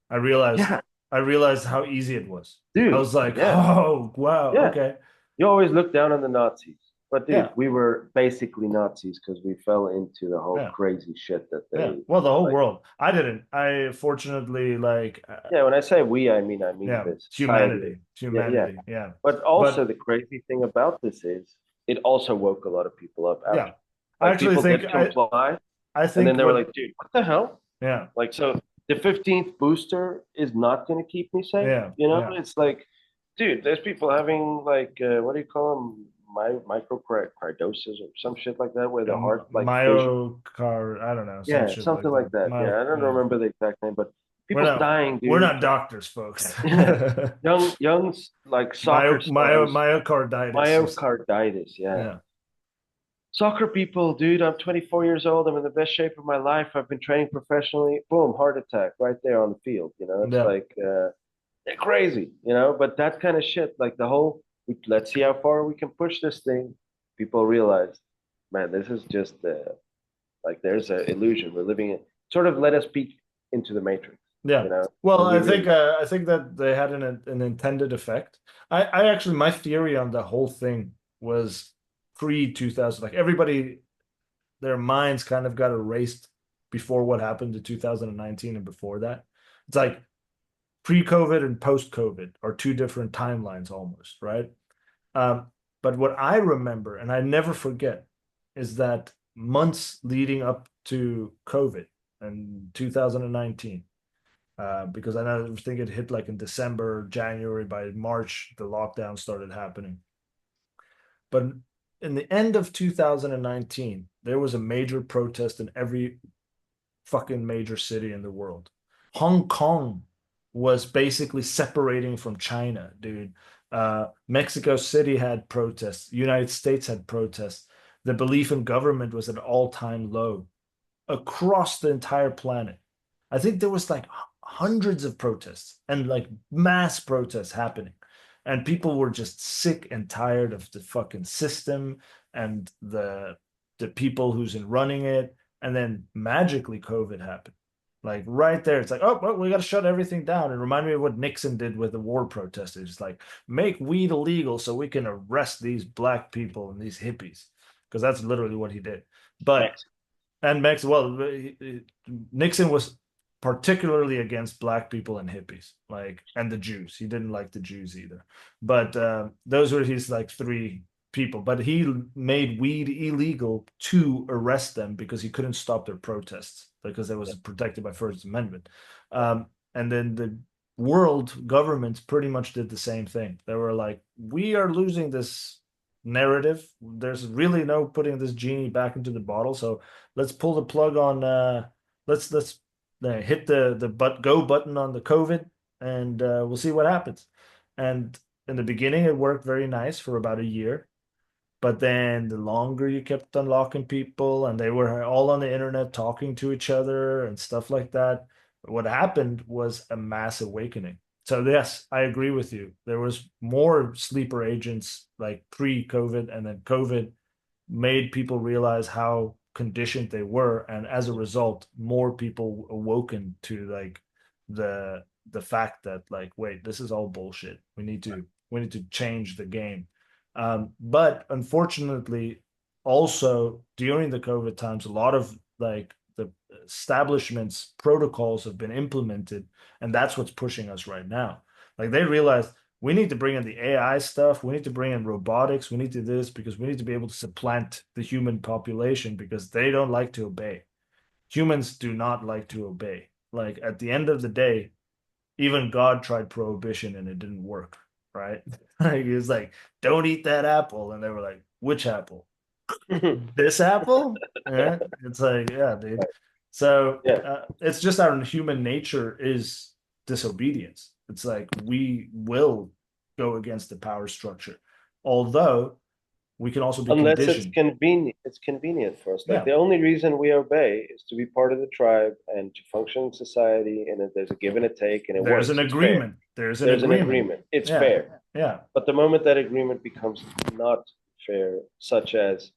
[SPEAKER 1] I realized
[SPEAKER 2] yeah,
[SPEAKER 1] I realized how easy it was. I
[SPEAKER 2] dude,
[SPEAKER 1] was like,
[SPEAKER 2] yeah,
[SPEAKER 1] oh wow,
[SPEAKER 2] yeah.
[SPEAKER 1] okay,
[SPEAKER 2] You always look down on the Nazis, but dude,
[SPEAKER 1] yeah,
[SPEAKER 2] we were basically Nazis because we fell into the whole
[SPEAKER 1] yeah,
[SPEAKER 2] crazy shit that
[SPEAKER 1] yeah.
[SPEAKER 2] they
[SPEAKER 1] Well, the whole
[SPEAKER 2] like.
[SPEAKER 1] world. I didn't. I fortunately
[SPEAKER 2] Yeah, when I say we, I mean
[SPEAKER 1] yeah,
[SPEAKER 2] the society.
[SPEAKER 1] humanity,
[SPEAKER 2] Yeah, yeah.
[SPEAKER 1] yeah.
[SPEAKER 2] But also
[SPEAKER 1] But
[SPEAKER 2] the crazy thing about this is it also woke a lot of people up
[SPEAKER 1] yeah,
[SPEAKER 2] after.
[SPEAKER 1] I
[SPEAKER 2] Like
[SPEAKER 1] actually
[SPEAKER 2] people
[SPEAKER 1] think
[SPEAKER 2] did comply,
[SPEAKER 1] I
[SPEAKER 2] and then
[SPEAKER 1] think
[SPEAKER 2] they were
[SPEAKER 1] what
[SPEAKER 2] like, dude, what the hell?
[SPEAKER 1] yeah,
[SPEAKER 2] Like, so the 15th booster is not going to keep me safe.
[SPEAKER 1] yeah,
[SPEAKER 2] You know,
[SPEAKER 1] yeah.
[SPEAKER 2] it's like, dude, there's people having like, what do you call them? Microcridosis or some shit like that, where the heart like fission.
[SPEAKER 1] Myocar, I don't know, some
[SPEAKER 2] Yeah,
[SPEAKER 1] shit like
[SPEAKER 2] something
[SPEAKER 1] that.
[SPEAKER 2] like that. Yeah, I don't
[SPEAKER 1] Yeah.
[SPEAKER 2] remember the exact name, but
[SPEAKER 1] We're
[SPEAKER 2] people's
[SPEAKER 1] not
[SPEAKER 2] dying,
[SPEAKER 1] we're
[SPEAKER 2] dude.
[SPEAKER 1] not doctors, folks.
[SPEAKER 2] Yeah, young like soccer stars,
[SPEAKER 1] Myocarditis is
[SPEAKER 2] myocarditis. Yeah,
[SPEAKER 1] yeah,
[SPEAKER 2] soccer people, dude. I'm 24 years old. I'm in the best shape of my life. I've been training professionally. Boom, heart attack right there on the field. You know, it's
[SPEAKER 1] yeah,
[SPEAKER 2] like they're crazy. You know, but that kind of shit, like the whole, let's see how far we can push this thing. People realize, man, this is just like there's an illusion we're living in. Sort of let us peek into the matrix.
[SPEAKER 1] yeah.
[SPEAKER 2] You know,
[SPEAKER 1] Well,
[SPEAKER 2] and we realize,
[SPEAKER 1] I think that they had an intended effect. I actually my theory on the whole thing was pre 2000. Like everybody, their minds kind of got erased before what happened in 2019 and before that. It's like pre-COVID and post-COVID are two different timelines almost, right? Um, but what I remember, and I never forget, is that months leading up to COVID in 2019, because I think it hit like in December, January, by March, the lockdown started happening. But in the end of 2019, there was a major protest in every fucking major city in the world. Hong Kong was basically separating from China, dude. Mexico City had protests. United States had protests. The belief in government was at an all-time low across the entire planet. I think there was like hundreds of protests and like mass protests happening. And people were just sick and tired of the fucking system and the people who's in running it. And then magically COVID happened. Like right there, it's like, oh, well, we got to shut everything down. It reminded me of what Nixon did with the war protesters. It's like, make weed illegal so we can arrest these black people and these hippies, because that's literally what he did. But
[SPEAKER 2] Mexico.
[SPEAKER 1] and Max, well, Nixon was particularly against black people and hippies, like, and the Jews. He didn't like the Jews either. But those were his like three people. But he made weed illegal to arrest them because he couldn't stop their protests because it
[SPEAKER 2] Yeah,
[SPEAKER 1] was protected by First Amendment. And then the world governments pretty much did the same thing. They were like, we are losing this narrative. There's really no putting this genie back into the bottle. So let's pull the plug on let's hit the go button on the COVID and we'll see what happens. And in the beginning it worked very nice for about a year. But then the longer you kept unlocking people and they were all on the internet talking to each other and stuff like that, what happened was a mass awakening. So yes, I agree with you. There was more sleeper agents like pre-COVID, and then COVID made people realize how conditioned they were, and as a result more people awoken to like the fact that like, wait, this is all bullshit. We need to change the game. But unfortunately, also during the COVID times, a lot of like the establishments protocols have been implemented, and that's what's pushing us right now. Like they realized we need to bring in the AI stuff. We need to bring in robotics. We need to do this because we need to be able to supplant the human population because they don't like to obey. Humans do not like to obey. Like at the end of the day, even God tried prohibition and it didn't work, right? Like he was like, "Don't eat that apple," and they were like, "Which apple? This apple?" Yeah, it's like, yeah, dude. So
[SPEAKER 2] yeah.
[SPEAKER 1] it's just our human nature is disobedience. It's like we will go against the power structure, although We can also be
[SPEAKER 2] Unless it's
[SPEAKER 1] conditioned.
[SPEAKER 2] convenient. It's convenient for us. Like
[SPEAKER 1] Yeah,
[SPEAKER 2] the only reason we obey is to be part of the tribe and to function in society. And if there's a give and a take, and it
[SPEAKER 1] there's an
[SPEAKER 2] works, it's fair.
[SPEAKER 1] agreement. There's an
[SPEAKER 2] There's an
[SPEAKER 1] agreement.
[SPEAKER 2] agreement. It's
[SPEAKER 1] Yeah,
[SPEAKER 2] fair.
[SPEAKER 1] yeah,
[SPEAKER 2] But the moment that agreement becomes not fair, such as,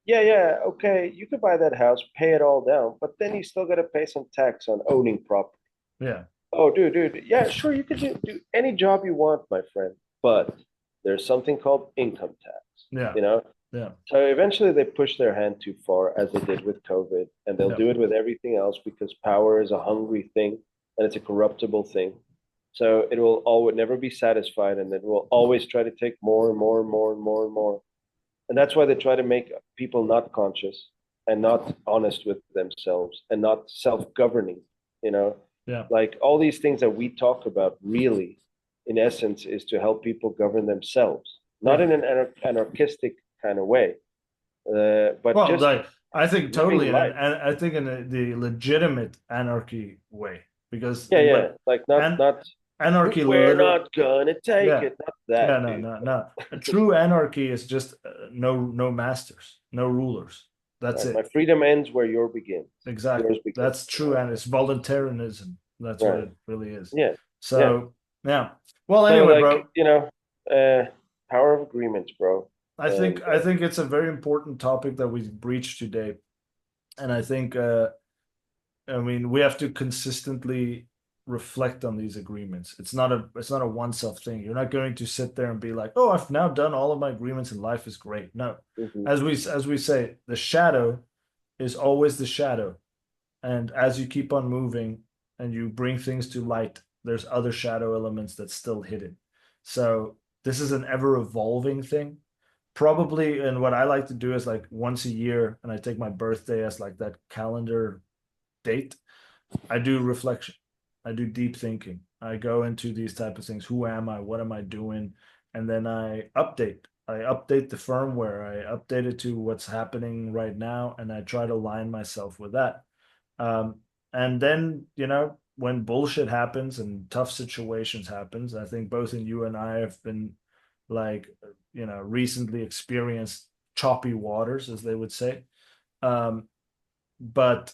[SPEAKER 2] yeah, yeah, okay, you could buy that house, pay it all down, but then you still got to pay some tax on owning property.
[SPEAKER 1] yeah,
[SPEAKER 2] Oh, dude, yeah, sure, you could do any job you want, my friend, but there's something called income tax,
[SPEAKER 1] yeah,
[SPEAKER 2] you know?
[SPEAKER 1] yeah,
[SPEAKER 2] So eventually they push their hand too far, as they did with COVID, and they'll
[SPEAKER 1] yeah.
[SPEAKER 2] do it with everything else because power is a hungry thing and it's a corruptible thing. So it will always never be satisfied, and it will always try to take more and more and more and more and more. And that's why they try to make people not conscious and not honest with themselves and not self-governing, you know?
[SPEAKER 1] Yeah.
[SPEAKER 2] Like all these things that we talk about really, in essence, is to help people govern themselves, not
[SPEAKER 1] Yeah.
[SPEAKER 2] in an anarchistic kind of way, but
[SPEAKER 1] Well,
[SPEAKER 2] just
[SPEAKER 1] like I think totally
[SPEAKER 2] living
[SPEAKER 1] in an
[SPEAKER 2] life.
[SPEAKER 1] and I think in the legitimate anarchy way because
[SPEAKER 2] Yeah, yeah.
[SPEAKER 1] what
[SPEAKER 2] Like not
[SPEAKER 1] and
[SPEAKER 2] not
[SPEAKER 1] anarchy
[SPEAKER 2] we're
[SPEAKER 1] literally
[SPEAKER 2] not gonna take
[SPEAKER 1] yeah
[SPEAKER 2] it. Not
[SPEAKER 1] yeah
[SPEAKER 2] that,
[SPEAKER 1] no
[SPEAKER 2] dude.
[SPEAKER 1] no no a true anarchy is just no masters, no rulers. That's
[SPEAKER 2] Right. My
[SPEAKER 1] it.
[SPEAKER 2] freedom ends where
[SPEAKER 1] Exactly.
[SPEAKER 2] yours begins.
[SPEAKER 1] That's true, and it's voluntarism. That's what
[SPEAKER 2] Right.
[SPEAKER 1] it really is.
[SPEAKER 2] Yeah. Yeah.
[SPEAKER 1] So yeah. Well,
[SPEAKER 2] So
[SPEAKER 1] anyway,
[SPEAKER 2] like,
[SPEAKER 1] bro,
[SPEAKER 2] uh power of agreements, bro. And
[SPEAKER 1] I think it's a very important topic that we breached today, and I think I mean, we have to consistently reflect on these agreements. It's not a once-off thing. You're not going to sit there and be like, "Oh, I've now done all of my agreements and life is great." No.
[SPEAKER 2] mhm,
[SPEAKER 1] As we say, the shadow is always the shadow. And as you keep on moving and you bring things to light, there's other shadow elements that's still hidden. So this is an ever evolving thing. Probably, and what I like to do is like once a year, and I take my birthday as like that calendar date. I do reflection. I do deep thinking. I go into these type of things. Who am I? What am I doing? And then I update. I update the firmware. I update it to what's happening right now, and I try to align myself with that. Um, and then, when bullshit happens and tough situations happens, I think both in you and I have been like, recently experienced choppy waters, as they would say. Um, but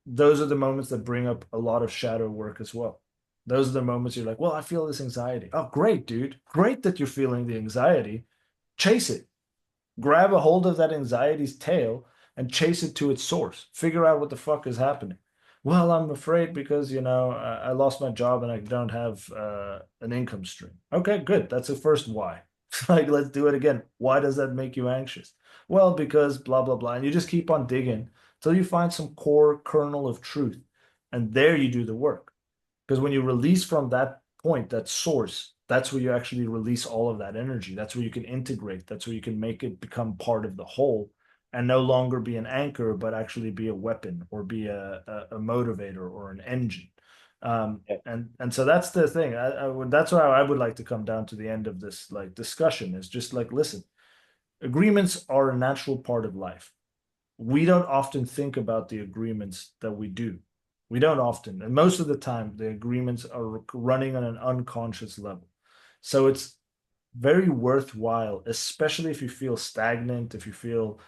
[SPEAKER 1] those are the moments that bring up a lot of shadow work as well. Those are the moments you're like, well, I feel this anxiety. Oh, great, dude. Great that you're feeling the anxiety. Chase it. Grab a hold of that anxiety's tail and chase it to its source. Figure out what the fuck is happening. Well, I'm afraid because, I lost my job and I don't have an income stream. Okay, good. That's the first why. Like, let's do it again. Why does that make you anxious? Well, because blah, blah, blah. And you just keep on digging till you find some core kernel of truth. And there you do the work. Because when you release from that point, that source, that's where you actually release all of that energy. That's where you can integrate. That's where you can make it become part of the whole and no longer be an anchor, but actually be a weapon or be a motivator or an engine.
[SPEAKER 2] yeah,
[SPEAKER 1] And so that's the thing. That's why I would like to come down to the end of this like discussion is just like, listen, agreements are a natural part of life. We don't often think about the agreements that we do. We don't often. And most of the time, the agreements are running on an unconscious level. So it's very worthwhile, especially if you feel stagnant, if you feel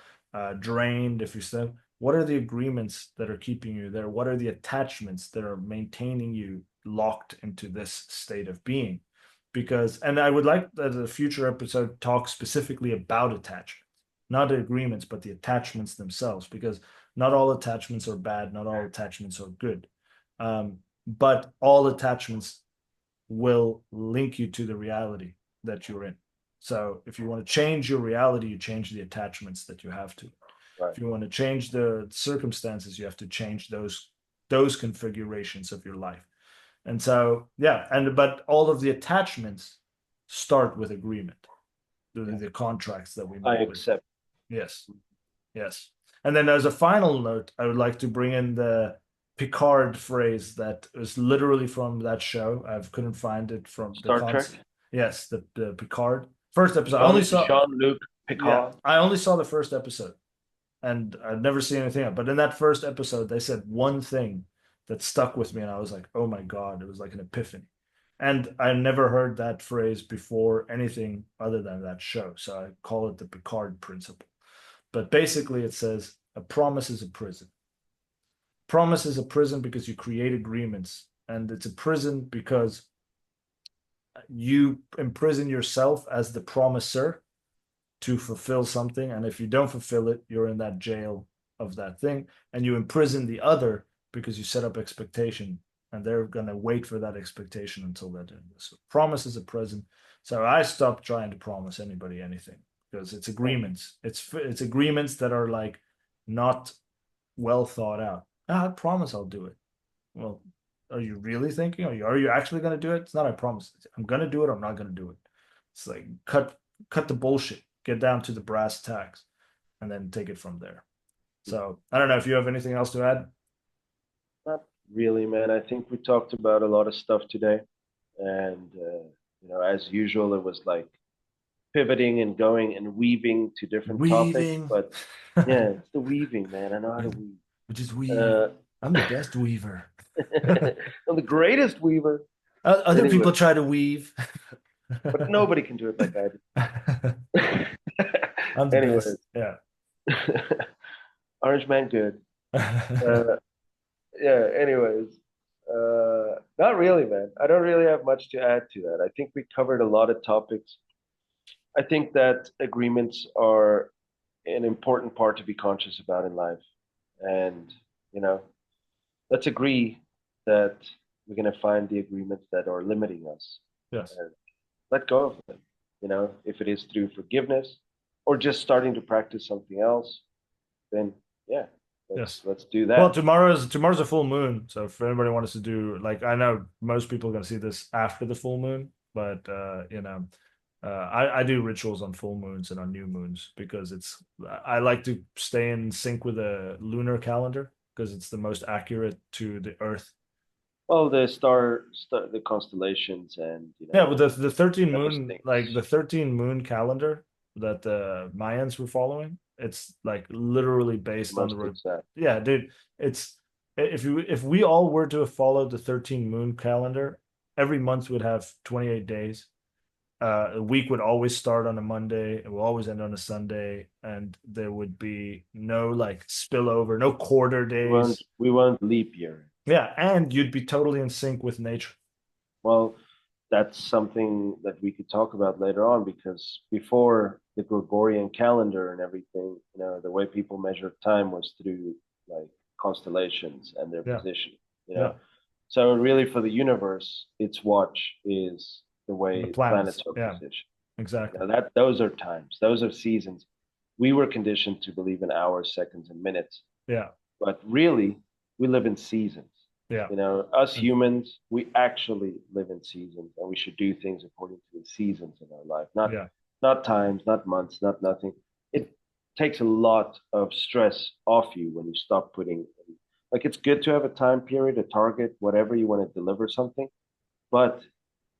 [SPEAKER 1] drained, if you say, what are the agreements that are keeping you there? What are the attachments that are maintaining you locked into this state of being? Because, and I would like that a future episode talk specifically about attachment, not the agreements, but the attachments themselves, because not all attachments are bad, not all attachments are good. But all attachments will link you to the reality that you're in. So if you want to change your reality, you change the attachments that you have to.
[SPEAKER 2] right.
[SPEAKER 1] If you want to change the circumstances, you have to change those configurations of your life. And so yeah, and but all of the attachments start with agreement,
[SPEAKER 2] Yeah.
[SPEAKER 1] the contracts that we
[SPEAKER 2] I
[SPEAKER 1] make with.
[SPEAKER 2] accept.
[SPEAKER 1] Yes. Yes. And then as a final note, I would like to bring in the Picard phrase that is literally from that show. I couldn't find it from the
[SPEAKER 2] Star Trek.
[SPEAKER 1] concept. Yes, the Picard first episode.
[SPEAKER 2] Jean-Luc
[SPEAKER 1] Yeah,
[SPEAKER 2] Picard.
[SPEAKER 1] I only saw the first episode, and I've never seen anything else. But in that first episode, they said one thing that stuck with me, and I was like, "Oh my God!" It was like an epiphany. And I never heard that phrase before anything other than that show. So I call it the Picard principle. But basically, it says a promise is a prison. Promise is a prison because you create agreements, and it's a prison because you imprison yourself as the promiser to fulfill something. And if you don't fulfill it, you're in that jail of that thing. And you imprison the other because you set up expectation and they're going to wait for that expectation until they're doing this. So promise is a present. So I stopped trying to promise anybody anything because it's agreements. It's agreements that are like not well thought out. I promise I'll do it. Well, are you really thinking? Are you actually going to do it? It's not I promise. I'm going to do it. I'm not going to do it. It's like cut the bullshit. Get down to the brass tacks, and then take it from there. So I don't know if you have anything else to add.
[SPEAKER 2] Not really, man. I think we talked about a lot of stuff today, and as usual, it was like pivoting and going and weaving to different topics.
[SPEAKER 1] Weaving.
[SPEAKER 2] But yeah, it's the weaving, man. I know how to weave.
[SPEAKER 1] Which is weave.
[SPEAKER 2] Uh,
[SPEAKER 1] I'm the best weaver.
[SPEAKER 2] I'm the greatest weaver.
[SPEAKER 1] Other
[SPEAKER 2] Anyway,
[SPEAKER 1] people try to weave.
[SPEAKER 2] but nobody can do it like I do.
[SPEAKER 1] I'm the
[SPEAKER 2] Anyways,
[SPEAKER 1] best. Yeah.
[SPEAKER 2] Orange Man, good. Uh, yeah. Anyways, not really, man. I don't really have much to add to that. I think we covered a lot of topics. I think that agreements are an important part to be conscious about in life. And, you know, let's agree that we're going to find the agreements that are limiting us
[SPEAKER 1] Yes.
[SPEAKER 2] and let go of them. If it is through forgiveness or just starting to practice something else, then yeah, let's
[SPEAKER 1] Yes.
[SPEAKER 2] let's do
[SPEAKER 1] Well,
[SPEAKER 2] that.
[SPEAKER 1] tomorrow's a full moon, so if anybody wants to do like I know most people are gonna see this after the full moon, but I do rituals on full moons and on new moons because I like to stay in sync with the lunar calendar because it's the most accurate to the Earth.
[SPEAKER 2] Well, the constellations, and
[SPEAKER 1] Yeah, but the 13
[SPEAKER 2] those
[SPEAKER 1] moon, like
[SPEAKER 2] things.
[SPEAKER 1] the 13 moon calendar that the Mayans were following, it's like literally based on the
[SPEAKER 2] Most exact.
[SPEAKER 1] yeah, dude, it's if we all were to have followed the 13 moon calendar, every month would have 28 days. A week would always start on a Monday, it will always end on a Sunday, and there would be no like spillover, no quarter
[SPEAKER 2] We won't
[SPEAKER 1] days.
[SPEAKER 2] we won't leap year.
[SPEAKER 1] Yeah, and you'd be totally in sync with nature.
[SPEAKER 2] Well, that's something that we could talk about later on because before the Gregorian calendar and everything, the way people measured time was through like constellations and their
[SPEAKER 1] Yeah,
[SPEAKER 2] position, you
[SPEAKER 1] yeah.
[SPEAKER 2] know. So really for the universe, its watch is the
[SPEAKER 1] The
[SPEAKER 2] way planets
[SPEAKER 1] planets.
[SPEAKER 2] are
[SPEAKER 1] Yeah,
[SPEAKER 2] positioned.
[SPEAKER 1] exactly.
[SPEAKER 2] That those are times, those are seasons. We were conditioned to believe in hours, seconds, and minutes,
[SPEAKER 1] Yeah,
[SPEAKER 2] but really we live in seasons.
[SPEAKER 1] yeah,
[SPEAKER 2] Us humans, we actually live in seasons, and we should do things according to the seasons in our life, not
[SPEAKER 1] yeah,
[SPEAKER 2] not times, not months, not nothing. It takes a lot of stress off you when you stop putting, like, it's good to have a time period, a target, whatever you want to deliver something, but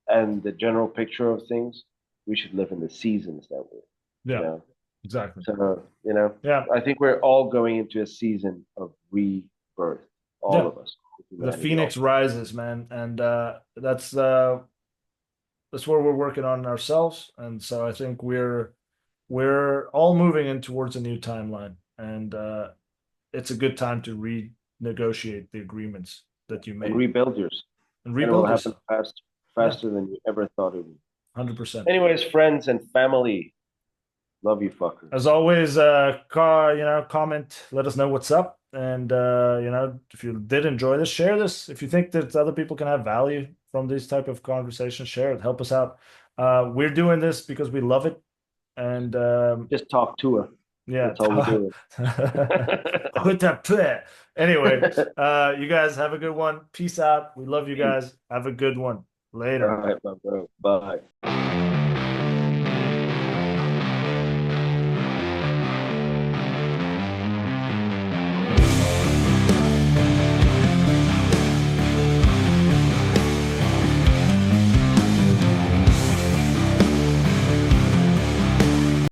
[SPEAKER 2] and the general picture of things, we should live in the seasons that we're, you
[SPEAKER 1] yeah,
[SPEAKER 2] know.
[SPEAKER 1] exactly.
[SPEAKER 2] So,
[SPEAKER 1] Yeah,
[SPEAKER 2] I think we're all going into a season of rebirth, all
[SPEAKER 1] yeah.
[SPEAKER 2] of us,
[SPEAKER 1] The
[SPEAKER 2] humanity, all.
[SPEAKER 1] Phoenix rises, man, and that's what we're working on ourselves. And so I think we're all moving in towards a new timeline, and it's a good time to renegotiate the agreements that you
[SPEAKER 2] And
[SPEAKER 1] made
[SPEAKER 2] rebuild yours,
[SPEAKER 1] and
[SPEAKER 2] and it will
[SPEAKER 1] rebuild
[SPEAKER 2] happen
[SPEAKER 1] yourself. Yeah,
[SPEAKER 2] faster than you ever thought it would.
[SPEAKER 1] 100%.
[SPEAKER 2] Anyways, friends and family, love you
[SPEAKER 1] As
[SPEAKER 2] fuckers.
[SPEAKER 1] always, comment, let us know what's up. And if you did enjoy this, share this. If you think that other people can have value from these type of conversations, share it. Help us out. We're doing this because we love it. And
[SPEAKER 2] Just talk to her.
[SPEAKER 1] yeah.
[SPEAKER 2] That's all we do.
[SPEAKER 1] Put that play. Anyway, you guys have a good one. Peace out. We love you
[SPEAKER 2] Peace.
[SPEAKER 1] guys. Have a good one.
[SPEAKER 2] All
[SPEAKER 1] Later.
[SPEAKER 2] right, my bro. Bye.